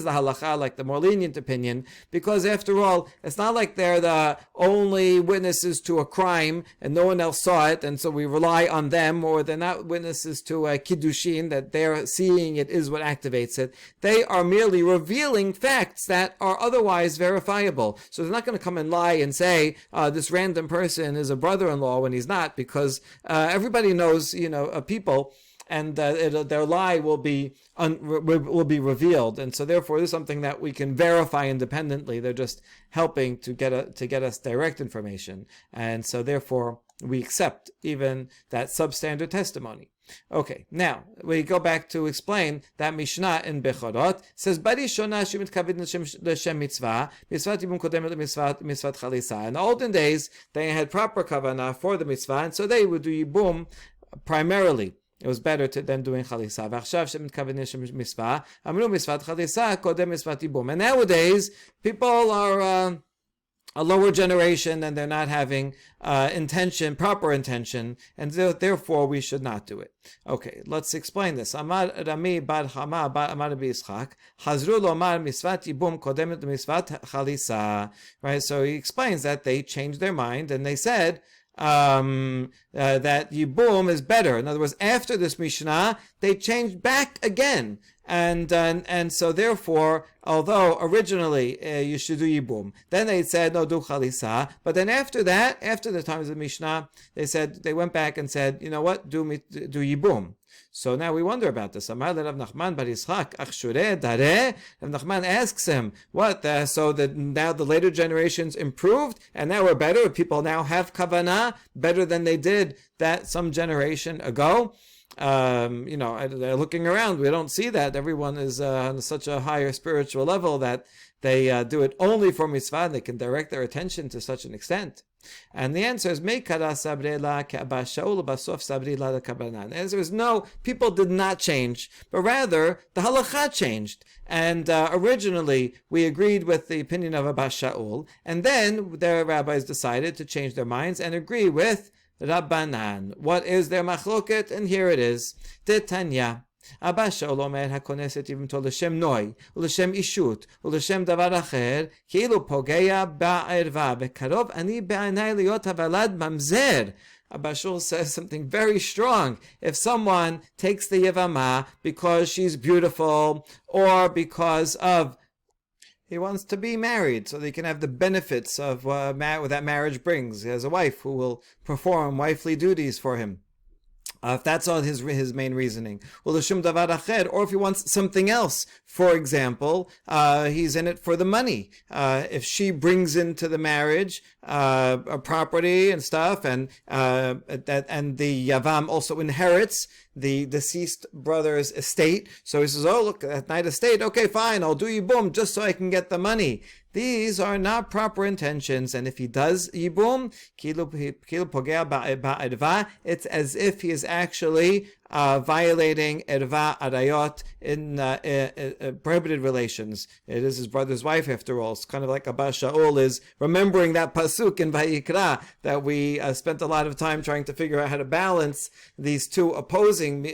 halacha, like the more lenient opinion, because after all, it's not like they're the only witnesses to a crime and no one else saw it, and so we rely on them, or they're not witnesses to a kiddushin, that they're seeing it is what activates it. They are merely revealing facts that are otherwise verifiable. So they're not going to come and lie and say this random person is a brother-in-law when he's not, because everybody knows, people, and their lie will be revealed, and so therefore this is something that we can verify independently. They're just helping to get us direct information, and so therefore we accept even that substandard testimony. Okay, now we go back to explain that Mishnah in Bechorot says Barishona shemitkavid l'shem mitzvah mitzvat yibum kodemet mitzvat chalisa. In the olden days, they had proper kavanah for the mitzvah, and so they would do yibum primarily. It was better than doing chalisa. And nowadays, people are a lower generation, and they're not having proper intention, and therefore we should not do it. Okay, let's explain this. Amar Rami bar Hama bar Amar B'Yitzchak Hazru lomar misvat yibum kodemet misvat chalisa. Right, so he explains that they changed their mind and they said that yibum is better. In other words, after this Mishnah, they changed back again, and so therefore, although originally you should do yibum, then they said no, do chalisa. But then after that, after the times of Mishnah, they went back and said, you know what, do yibum. So now we wonder about this. Amar Rav Nachman bar Yitzchak Achshure Dareh. Rav Nachman asks him, what? So that now the later generations improved, and now we're better. People now have kavanah better than they did that some generation ago. They're looking around. We don't see that. Everyone is on such a higher spiritual level that they do it only for mitzvah, and they can direct their attention to such an extent. And the answer is, the answer is no, people did not change, but rather the halacha changed. And originally we agreed with the opinion of Abba Shaul, and then the rabbis decided to change their minds and agree with Rabbanan. What is their machloket? And here it is. Tanya. Abba Shaul Omer hakoneset yivamto l'shem noi, u'l'shem ishut, u'l'shem davar acher, כאילו פוגע בערווה, וקרוב אני בעיניי להיות הוולד ממזר. Abba Shaul says something very strong. If someone takes the Yevamah because she's beautiful, or because of he wants to be married so that he can have the benefits of what that marriage brings. He has a wife who will perform wifely duties for him. If that's all his main reasoning. Or if he wants something else, for example, he's in it for the money. If she brings into the marriage a property and stuff, and the Yavam also inherits the deceased brother's estate. So he says, oh, look, that night estate, okay, fine, I'll do Yibum just so I can get the money. These are not proper intentions, and if he does Yibum, it's as if he is actually violating erva arayot in prohibited relations. It is his brother's wife, after all. It's kind of like Abba Shaul is remembering that pasuk in Vayikra that we spent a lot of time trying to figure out how to balance these two opposing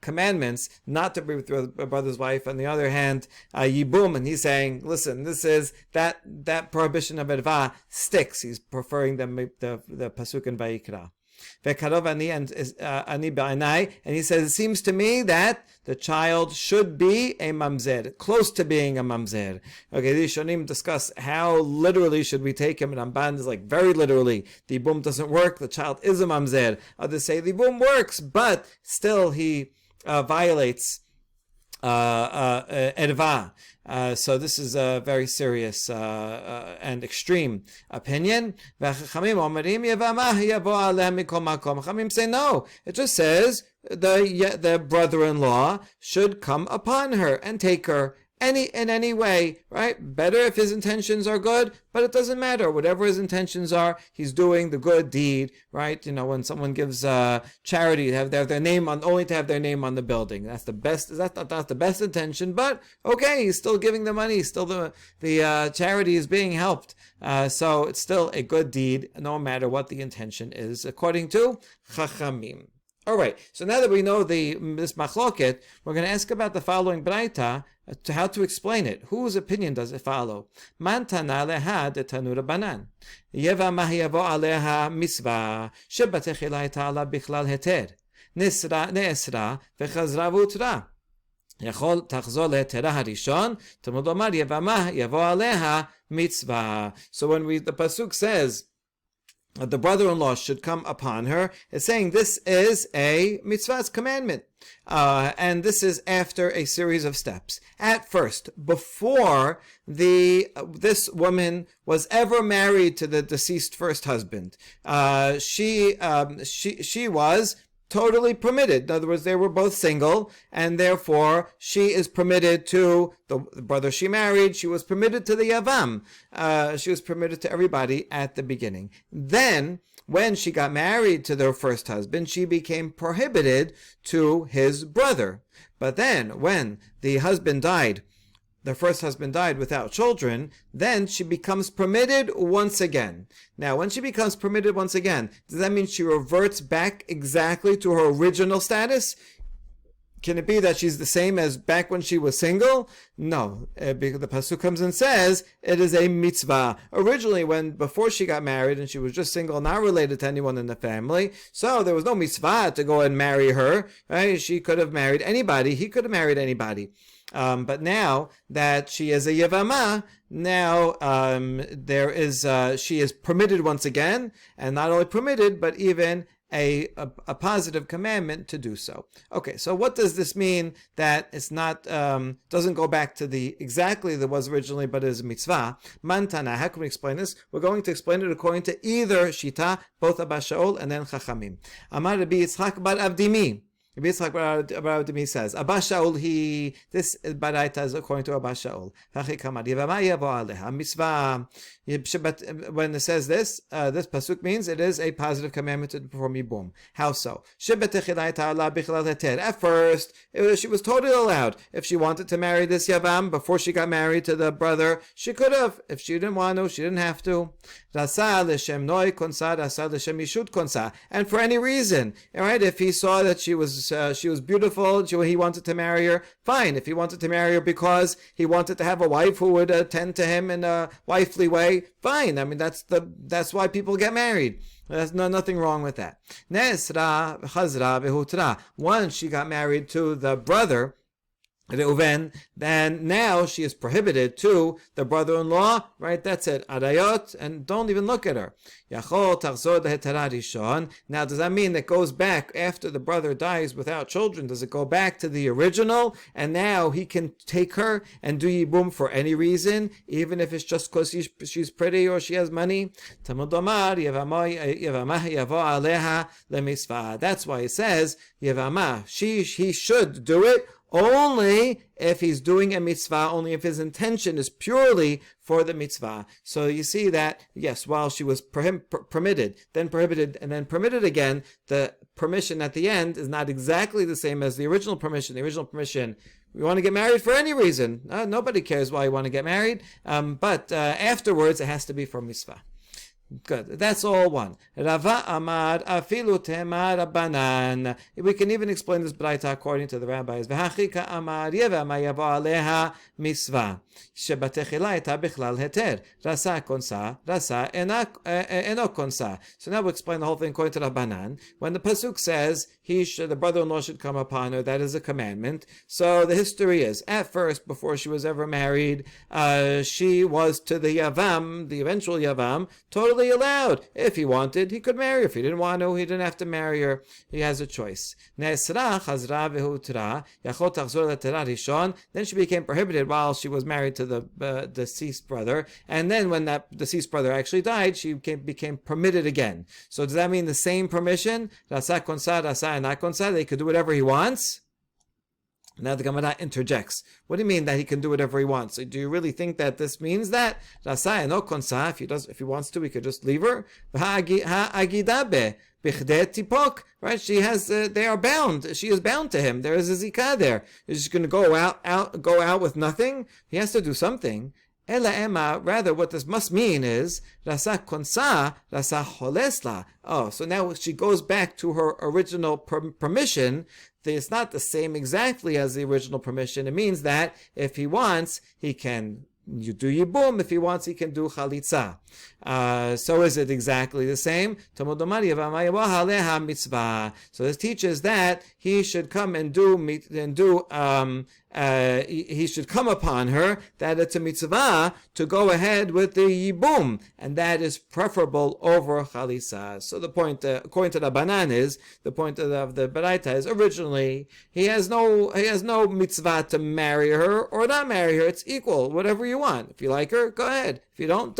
commandments, not to be with your brother's wife, on the other hand, Yibum, and he's saying, listen, this is that prohibition of erva sticks. He's preferring the pasuk in Vayikra. And he says, it seems to me that the child should be a mamzer, close to being a mamzer. Okay, the Rishonim discuss how literally should we take him, and Ramban is like, very literally, the Yibum doesn't work, the child is a mamzer. Others say the Yibum works, but still he violates erva. So this is a very serious and extreme opinion. Chachamim say no. It just says the brother-in-law should come upon her and take her in any way, right? Better if his intentions are good, but it doesn't matter. Whatever his intentions are, he's doing the good deed, right? You know, when someone gives charity, to have their name on, only to have their name on the building. That's the best. That's not the best intention, but okay, he's still giving the money. Still the charity is being helped. So it's still a good deed, no matter what the intention is, according to Chachamim. All right, so now that we know this machloket, we're going to ask about the following braita, to how to explain it. Whose opinion does it follow? Man tana leha de tanura banan. Yevamah yavo aleha misva, shebatechila ala bichlal heter. Ne'esra v'chazra v'utra. יכול תחזור להיתרה הראשון, תלמוד לומר יבמה יבוא עליה mitzvah. So when the pasuk says the brother-in-law should come upon her, it's saying this is a mitzvah's commandment. And this is after a series of steps. At first, before this woman was ever married to the deceased first husband, she was totally permitted. In other words, they were both single, and therefore she is permitted to the brother she married. She was permitted to the Yavam. She was permitted to everybody at the beginning. Then, when she got married to their first husband, she became prohibited to his brother. But then, when the husband died, the first husband died without children, then she becomes permitted once again. Now, when she becomes permitted once again, does that mean she reverts back exactly to her original status? Can it be that she's the same as back when she was single? No, because the pasuk comes and says it is a mitzvah. Originally, before she got married and she was just single, not related to anyone in the family, so there was no mitzvah to go and marry her. Right? She could have married anybody. He could have married anybody. But now that she is a Yevamah, now she is permitted once again, and not only permitted, but even a positive commandment to do so. Okay, so what does this mean that it's not, doesn't go back to exactly that was originally, but is a mitzvah? Mantana, how can we explain this? We're going to explain it according to either Shita, both Abba Shaul and then Chachamim. Amar Rabbi Yitzchak bar Avdimi. Rabbi Yitzchak bar Avdimi says, Abba Shaul, this baraita is according to Abba Shaul. But when it says this pasuk means it is a positive commandment to perform yibum. How so? At first, she was totally allowed. If she wanted to marry this Yavam before she got married to the brother, she could have. If she didn't want to, she didn't have to. And for any reason, all right, if he saw that she was beautiful, he wanted to marry her, fine. If he wanted to marry her because he wanted to have a wife who would attend to him in a wifely way, fine. I mean, that's why people get married. There's nothing wrong with that. Once she got married to the brother, Reuven, then now she is prohibited to the brother-in-law, right? That's it, arayot, and don't even look at her. Now, does that mean that goes back after the brother dies without children? Does it go back to the original, and now he can take her and do yibum for any reason, even if it's just because she's pretty or she has money? That's why it says Yevamah. He should do it only if he's doing a mitzvah, only if his intention is purely for the mitzvah. So you see that, yes, while she was permitted, then prohibited, and then permitted again, the permission at the end is not exactly the same as the original permission. The original permission, we want to get married for any reason. Nobody cares why you want to get married, but afterwards it has to be for mitzvah. Good. That's all one. Rava Amar afilu tema Rabbanan. We can even explain this braita according to the rabbis. V'hachika Amar Yevamot yavo aleha misva shebatechila eta bichlal heter rasa konsa rasa eno konsa. So now we'll explain the whole thing according to Rabbanan. When the pasuk says the brother-in-law should come upon her, that is a commandment. So the history is, at first, before she was ever married, she was to the Yavam, the eventual Yavam, totally allowed. If he wanted, he could marry her. If he didn't want to, he didn't have to marry her. He has a choice. Then she became prohibited while she was married to the deceased brother. And then when that deceased brother actually died, she became permitted again. So does that mean the same permission? Rasa konsa, rasa ena konsa, they could do whatever he wants? Now the Gemara interjects. What do you mean that he can do whatever he wants? So do you really think that this means that rasa eno konsa, if he wants to, he could just leave her? Right? They are bound. She is bound to him. There is a zikah there. Is she going to go out with nothing? He has to do something. Ela ema, rather what this must mean is rasa konsa, rasa holesla. Oh, so now she goes back to her original permission. It's not the same exactly as the original permission. It means that if he wants, he can do yibum. If he wants, he can do chalitza. So is it exactly the same? So this teaches that he should come and he should come upon her, that it's a mitzvah to go ahead with the yibum, and that is preferable over chalitza. So the point, according to the Banan, is the point of the baraita is originally he has no mitzvah to marry her or not marry her. It's equal, whatever you want. If you like her, go ahead. If you don't.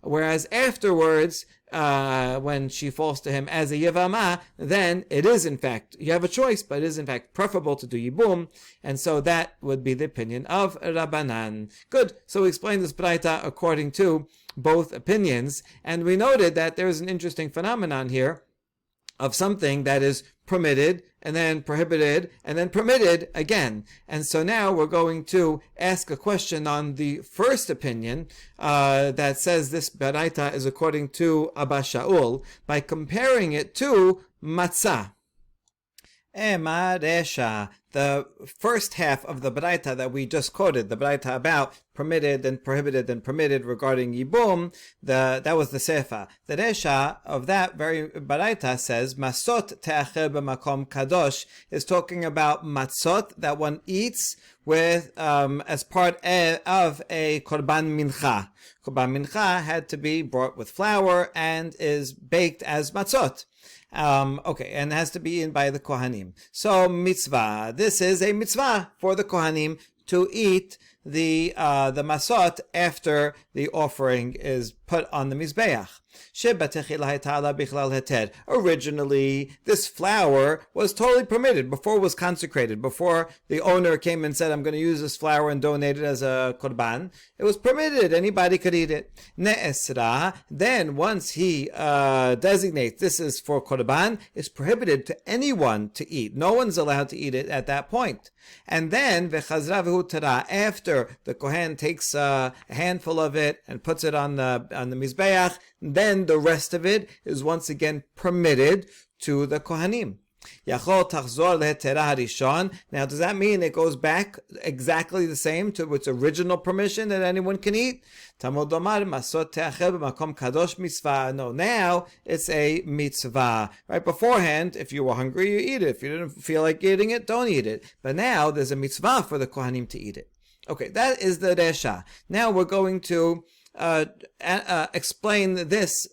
Whereas afterwards, when she falls to him as a Yevamah, then it is in fact, you have a choice, but it is in fact preferable to do Yibum, and so that would be the opinion of Rabbanan. Good, so we explained this Braita according to both opinions, and we noted that there is an interesting phenomenon here of something that is permitted, and then prohibited, and then permitted again. And so now we're going to ask a question on the first opinion that says this baraita is according to Abba Shaul by comparing it to Matza. Ema resha, the first half of the baraita that we just quoted, the baraita about permitted and prohibited and permitted regarding yibum, that was the sefa. The resha of that very baraita says masot te'acher b'makom kadosh, is talking about matzot that one eats with as part of a korban mincha. Korban mincha had to be brought with flour and is baked as matzot. And has to be eaten by the Kohanim. So mitzvah. This is a mitzvah for the Kohanim to eat the masot after the offering is put on the mizbeach. Originally, this flour was totally permitted before it was consecrated. Before the owner came and said, I'm going to use this flour and donate it as a korban, it was permitted. Anybody could eat it. Ne'esra, then once he designates this is for korban, it's prohibited to anyone to eat. No one's allowed to eat it at that point. And then, v'chazra v'hu tara, after the kohen takes a handful of it and puts it on the mizbeach, then the rest of it is once again permitted to the kohanim. Now, does that mean it goes back exactly the same to its original permission that anyone can eat? No, now it's a mitzvah. Right beforehand, if you were hungry, you eat it. If you didn't feel like eating it, don't eat it. But now there's a mitzvah for the kohanim to eat it. Okay, that is the resha. Now we're going to explain this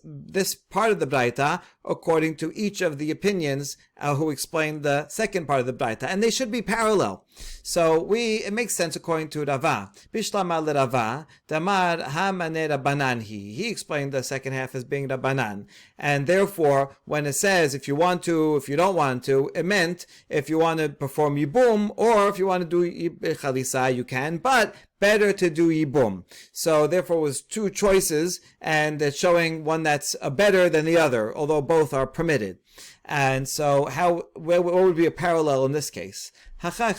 part of the Braita according to each of the opinions who explain the second part of the Braita, and they should be parallel. So it makes sense according to Rava. Bishlama Rava, Damar Hamane Rabbanan. He explained the second half as being Rabbanan, and therefore when it says if you want to, if you don't want to, it meant if you want to perform Yibum or if you want to do Chalisa, you can, but better to do Yibum. So therefore it was two choices, and it's showing one that's better than the other, although both are permitted. And so what would be a parallel in this case? So the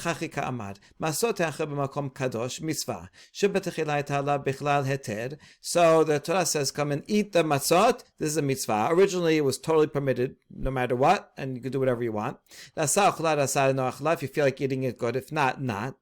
Torah says, come and eat the matzot. This is a mitzvah. Originally, it was totally permitted, no matter what, and you can do whatever you want. If you feel like eating it, good. If not, not.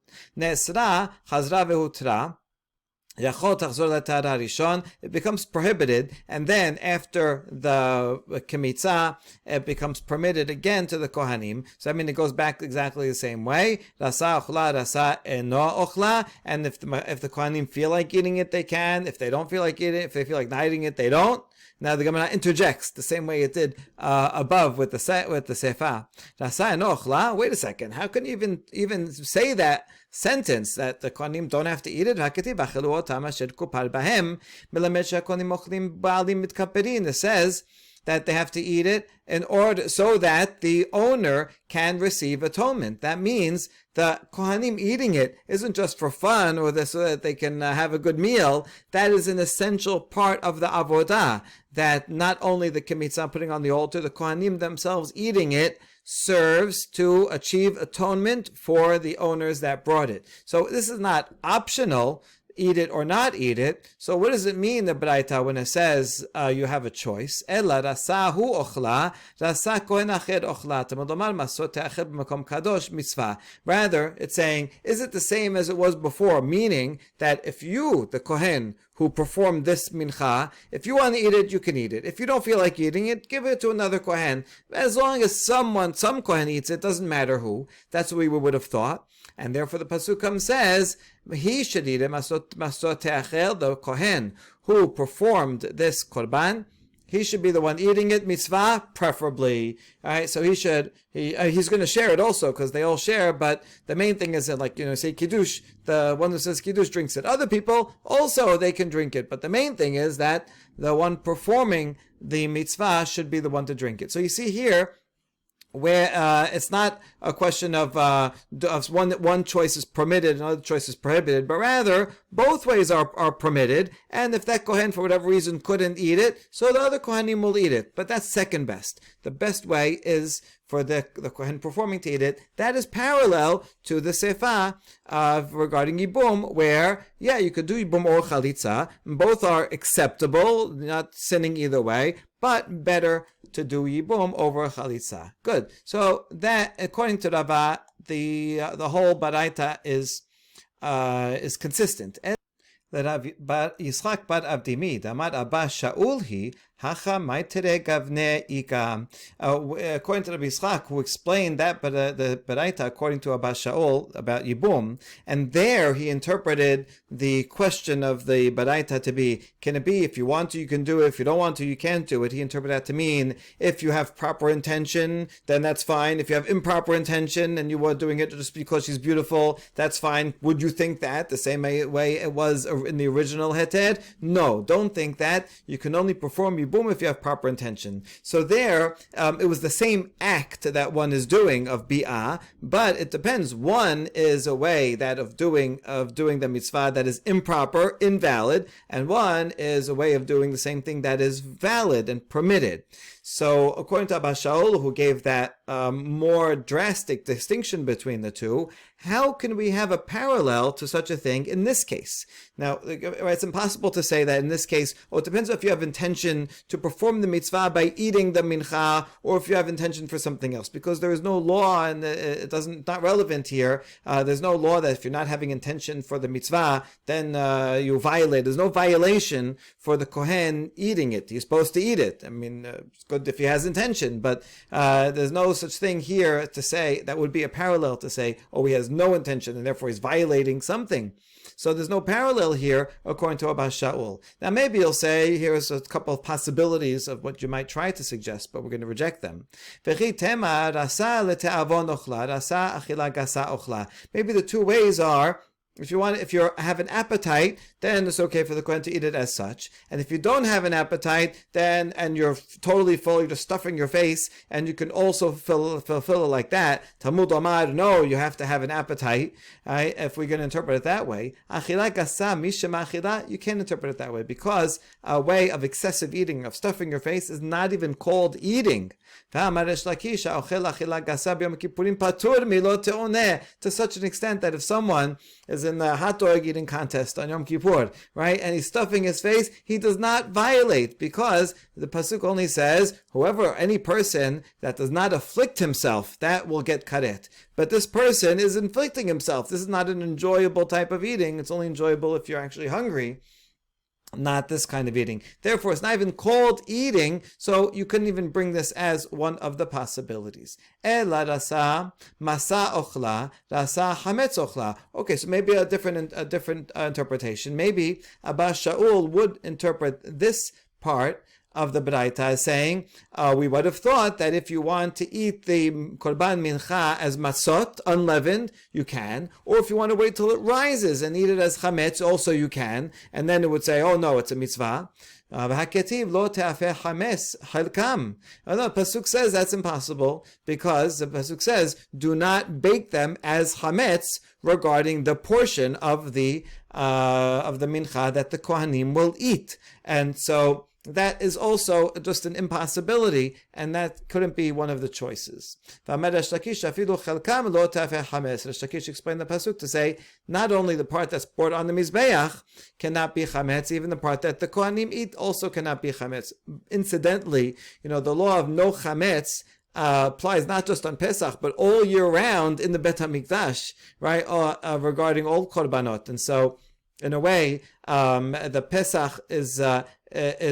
It becomes prohibited, and then after the kemitza, it becomes permitted again to the kohanim. So I mean, it goes back exactly the same way. Rasa ochla, rasa eno ochla. And if the kohanim feel like eating it, they can. If they don't feel like eating it, if they feel like not eating it, they don't. Now the Gemara interjects the same way it did above with the sefa. Rasa eno ochla. Wait a second. How can you even say that sentence that the kohanim don't have to eat it? It says that they have to eat it in order so that the owner can receive atonement. That means the kohanim eating it isn't just for fun or so that they can have a good meal. That is an essential part of the avodah, that not only the kemitzah putting on the altar, the kohanim themselves eating it serves to achieve atonement for the owners that brought it. So this is not optional, eat it or not eat it. So what does it mean, the Braita, when it says you have a choice? Ela rasa hu ochla, rasa kohen acher ochla, tamodomar masot te'acher b'makom kadosh mitzvah. Rather, it's saying, is it the same as it was before? Meaning that if you, the kohen, who performed this mincha, if you want to eat it, you can eat it. If you don't feel like eating it, give it to another kohen. As long as some kohen eats it, doesn't matter who. That's what we would have thought. And therefore the Pasuk says, he should eat it, masot te'acher, the kohen who performed this korban, he should be the one eating it, mitzvah, preferably. All right, so he's going to share it also, because they all share, but the main thing is that, like, say kiddush, the one who says kiddush drinks it. Other people, also, they can drink it, but the main thing is that the one performing the mitzvah should be the one to drink it. So you see here, where it's not a question of one choice is permitted and another choice is prohibited, but rather both ways are permitted. And if that kohen for whatever reason couldn't eat it, so the other kohanim will eat it. But that's second best. The best way is for the kohen performing to eat it. That is parallel to the sefa regarding yibum, where you could do yibum or chalitza. Both are acceptable, not sinning either way, but better to do yibum over chalitza. Good. So that, according to Rava, the whole baraita is consistent. Yitzchak bar Avdimi, Damar Abba Shaul hi Hacha maitere gavne ika. According to Rabbi Yitzchak, who explained that the Baraita according to Abba Shaul about Yibum, and there he interpreted the question of the Baraita to be, can it be if you want to, you can do it, if you don't want to, you can't do it. He interpreted that to mean if you have proper intention, then that's fine. If you have improper intention and you were doing it just because she's beautiful, that's fine. Would you think that the same way it was in the original heter? No, don't think that. You can only perform Yibum if you have proper intention. So there, it was the same act that one is doing of bi'ah, but it depends. One is a way that of doing the mitzvah that is improper, invalid, and one is a way of doing the same thing that is valid and permitted. So according to Abba Shaul, who gave that more drastic distinction between the two, how can we have a parallel to such a thing in this case? Now, it's impossible to say that in this case, it depends if you have intention to perform the mitzvah by eating the mincha, or if you have intention for something else, because there is no law, and not relevant here. There's no law that if you're not having intention for the mitzvah, then you violate. There's no violation for the kohen eating it. He's supposed to eat it. I mean, it's good if he has intention, but there's no such thing here to say that would be a parallel to say, he has no intention and therefore he's violating something. So there's no parallel here according to Abba Shaul. Now maybe you'll say, here's a couple of possibilities of what you might try to suggest, but we're going to reject them. Maybe the two ways are, if you have an appetite, then it's okay for the Kohen to eat it as such. And if you don't have an appetite, and you're totally full, you're just stuffing your face, and you can also fulfill it like that. Talmud Omar, no, you have to have an appetite. Right? If we're going to interpret it that way, achila gasa misham achila, you can't interpret it that way, because a way of excessive eating, of stuffing your face, is not even called eating. To such an extent that if someone is in the hot dog eating contest on Yom Kippur, right, and he's stuffing his face, he does not violate, because the pasuk only says, any person that does not afflict himself, that will get karet. But this person is inflicting himself. This is not an enjoyable type of eating. It's only enjoyable if you're actually hungry. Not this kind of eating. Therefore, it's not even called eating, so you couldn't even bring this as one of the possibilities. Ela rasa masa ochla, rasa hametz ochla. Okay, so maybe a different interpretation. Maybe Abba Shaul would interpret this part of the Baraita as saying, we would have thought that if you want to eat the korban mincha as matzot, unleavened, you can. Or if you want to wait till it rises and eat it as chametz, also you can. And then it would say, no, it's a mitzvah. Lo te'afeh chametz chalkam. No, pasuk says that's impossible, because the pasuk says, do not bake them as chametz regarding the portion of the mincha that the kohanim will eat. And so that is also just an impossibility, and that couldn't be one of the choices. Resh Lakish explained the pasuk to say, not only the part that's poured on the mizbeach cannot be chametz, even the part that the kohanim eat also cannot be chametz. Incidentally, the law of no chametz applies not just on Pesach, but all year round in the Bet HaMikdash, right? Regarding all korbanot. And so, in a way, the Pesach is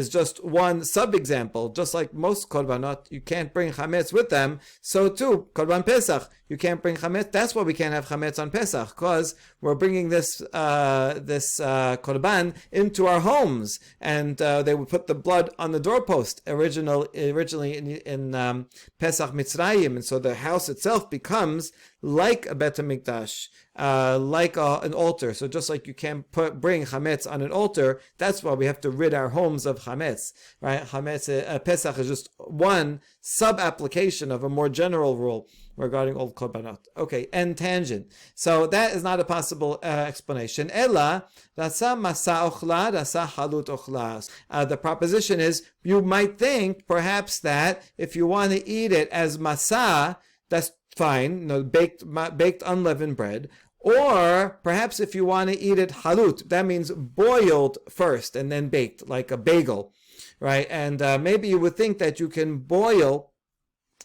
just one sub-example. Just like most korbanot, you can't bring chametz with them. So too, korban Pesach, you can't bring chametz. That's why we can't have chametz on Pesach, because we're bringing this korban into our homes, and they would put the blood on the doorpost originally in Pesach Mitzrayim, and so the house itself becomes like a Bet HaMikdash, like an altar. So just like you can't bring chametz on an altar, that's why we have to rid our homes of chametz, right? Chametz, Pesach is just one sub-application of a more general rule regarding all korbanot. Okay, end tangent. So that is not a possible explanation. Ella, rasa masa ochla, rasa halut ochla. The proposition is, you might think perhaps that if you want to eat it as masa, that's fine, baked unleavened bread. Or perhaps if you want to eat it halut, that means boiled first and then baked, like a bagel, right? And maybe you would think that you can boil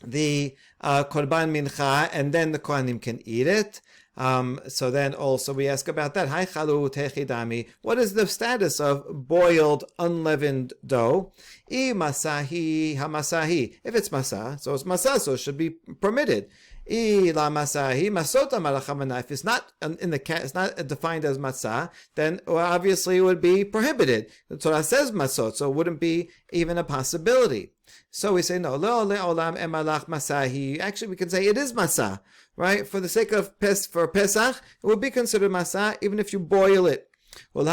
the korban mincha and then the kohanim can eat it. So then also we ask about that. Hai chalu techidami. What is the status of boiled unleavened dough? I masahi hamasahi. If it's masa, so it's masa, so it should be permitted. I la masahi masota malachamana. If it's not it's not defined as masa, then obviously it would be prohibited. The Torah says masot, so it wouldn't be even a possibility. So we say no. Lo leolam emalach masahi. Actually, we can say it is masa, right? For the sake of for Pesach, it would be considered masa even if you boil it. The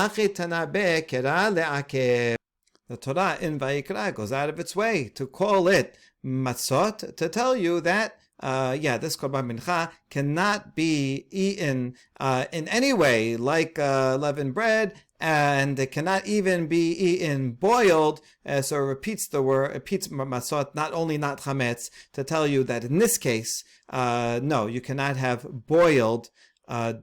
Torah in Vayikra goes out of its way to call it matzot, to tell you that this korban mincha cannot be eaten in any way like leavened bread, and it cannot even be eaten boiled. So it repeats the word, repeats matzot, not only not chametz, to tell you that in this case, no, you cannot have boiled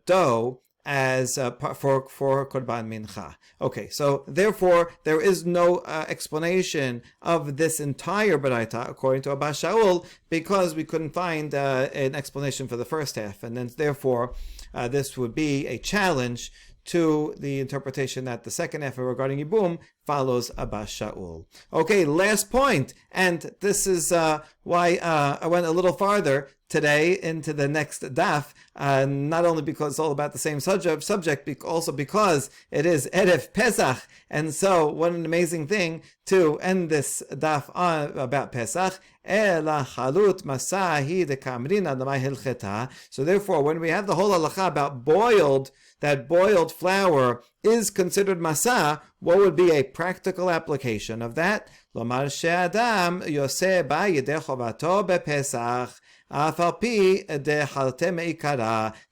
dough as for korban mincha. Okay, so therefore there is no explanation of this entire baraita according to Abba Shaul, because we couldn't find an explanation for the first half, and then therefore this would be a challenge to the interpretation that the second half regarding Yibum follows Abba Shaul. Okay, last point, and this is why I went a little farther today into the next daf, not only because it's all about the same subject, also because it is Erev Pesach, and so what an amazing thing to end this daf on about Pesach. So therefore, when we have the whole halacha about that boiled flour is considered masa, what would be a practical application of that? Lomar she'adam yoseh ba yedei chovato bepesach.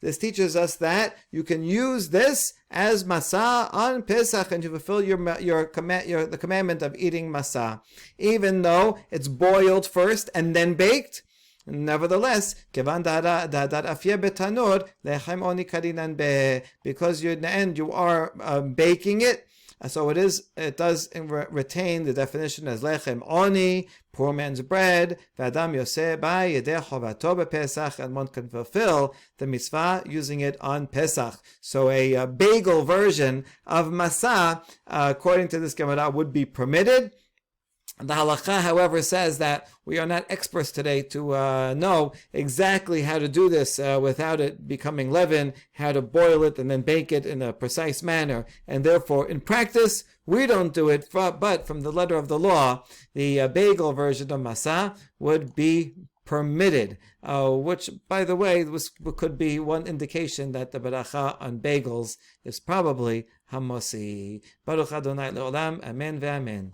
This teaches us that you can use this as masa on Pesach and to fulfill the commandment of eating masa, even though it's boiled first and then baked. Nevertheless, because in the end you are baking it, so it does retain the definition as lechem oni, poor man's bread, v'adam yoseh ba yedei chovato b'Pesach, and one can fulfill the mitzvah using it on Pesach. So a bagel version of masa, according to this Gemara, would be permitted. The halakha, however, says that we are not experts today to know exactly how to do this without it becoming leaven, how to boil it and then bake it in a precise manner. And therefore, in practice, we don't do it, but from the letter of the law, the bagel version of masa would be permitted, which, by the way, could be one indication that the beracha on bagels is probably hamosi. Baruch Adonai le'olam, amen ve'amen.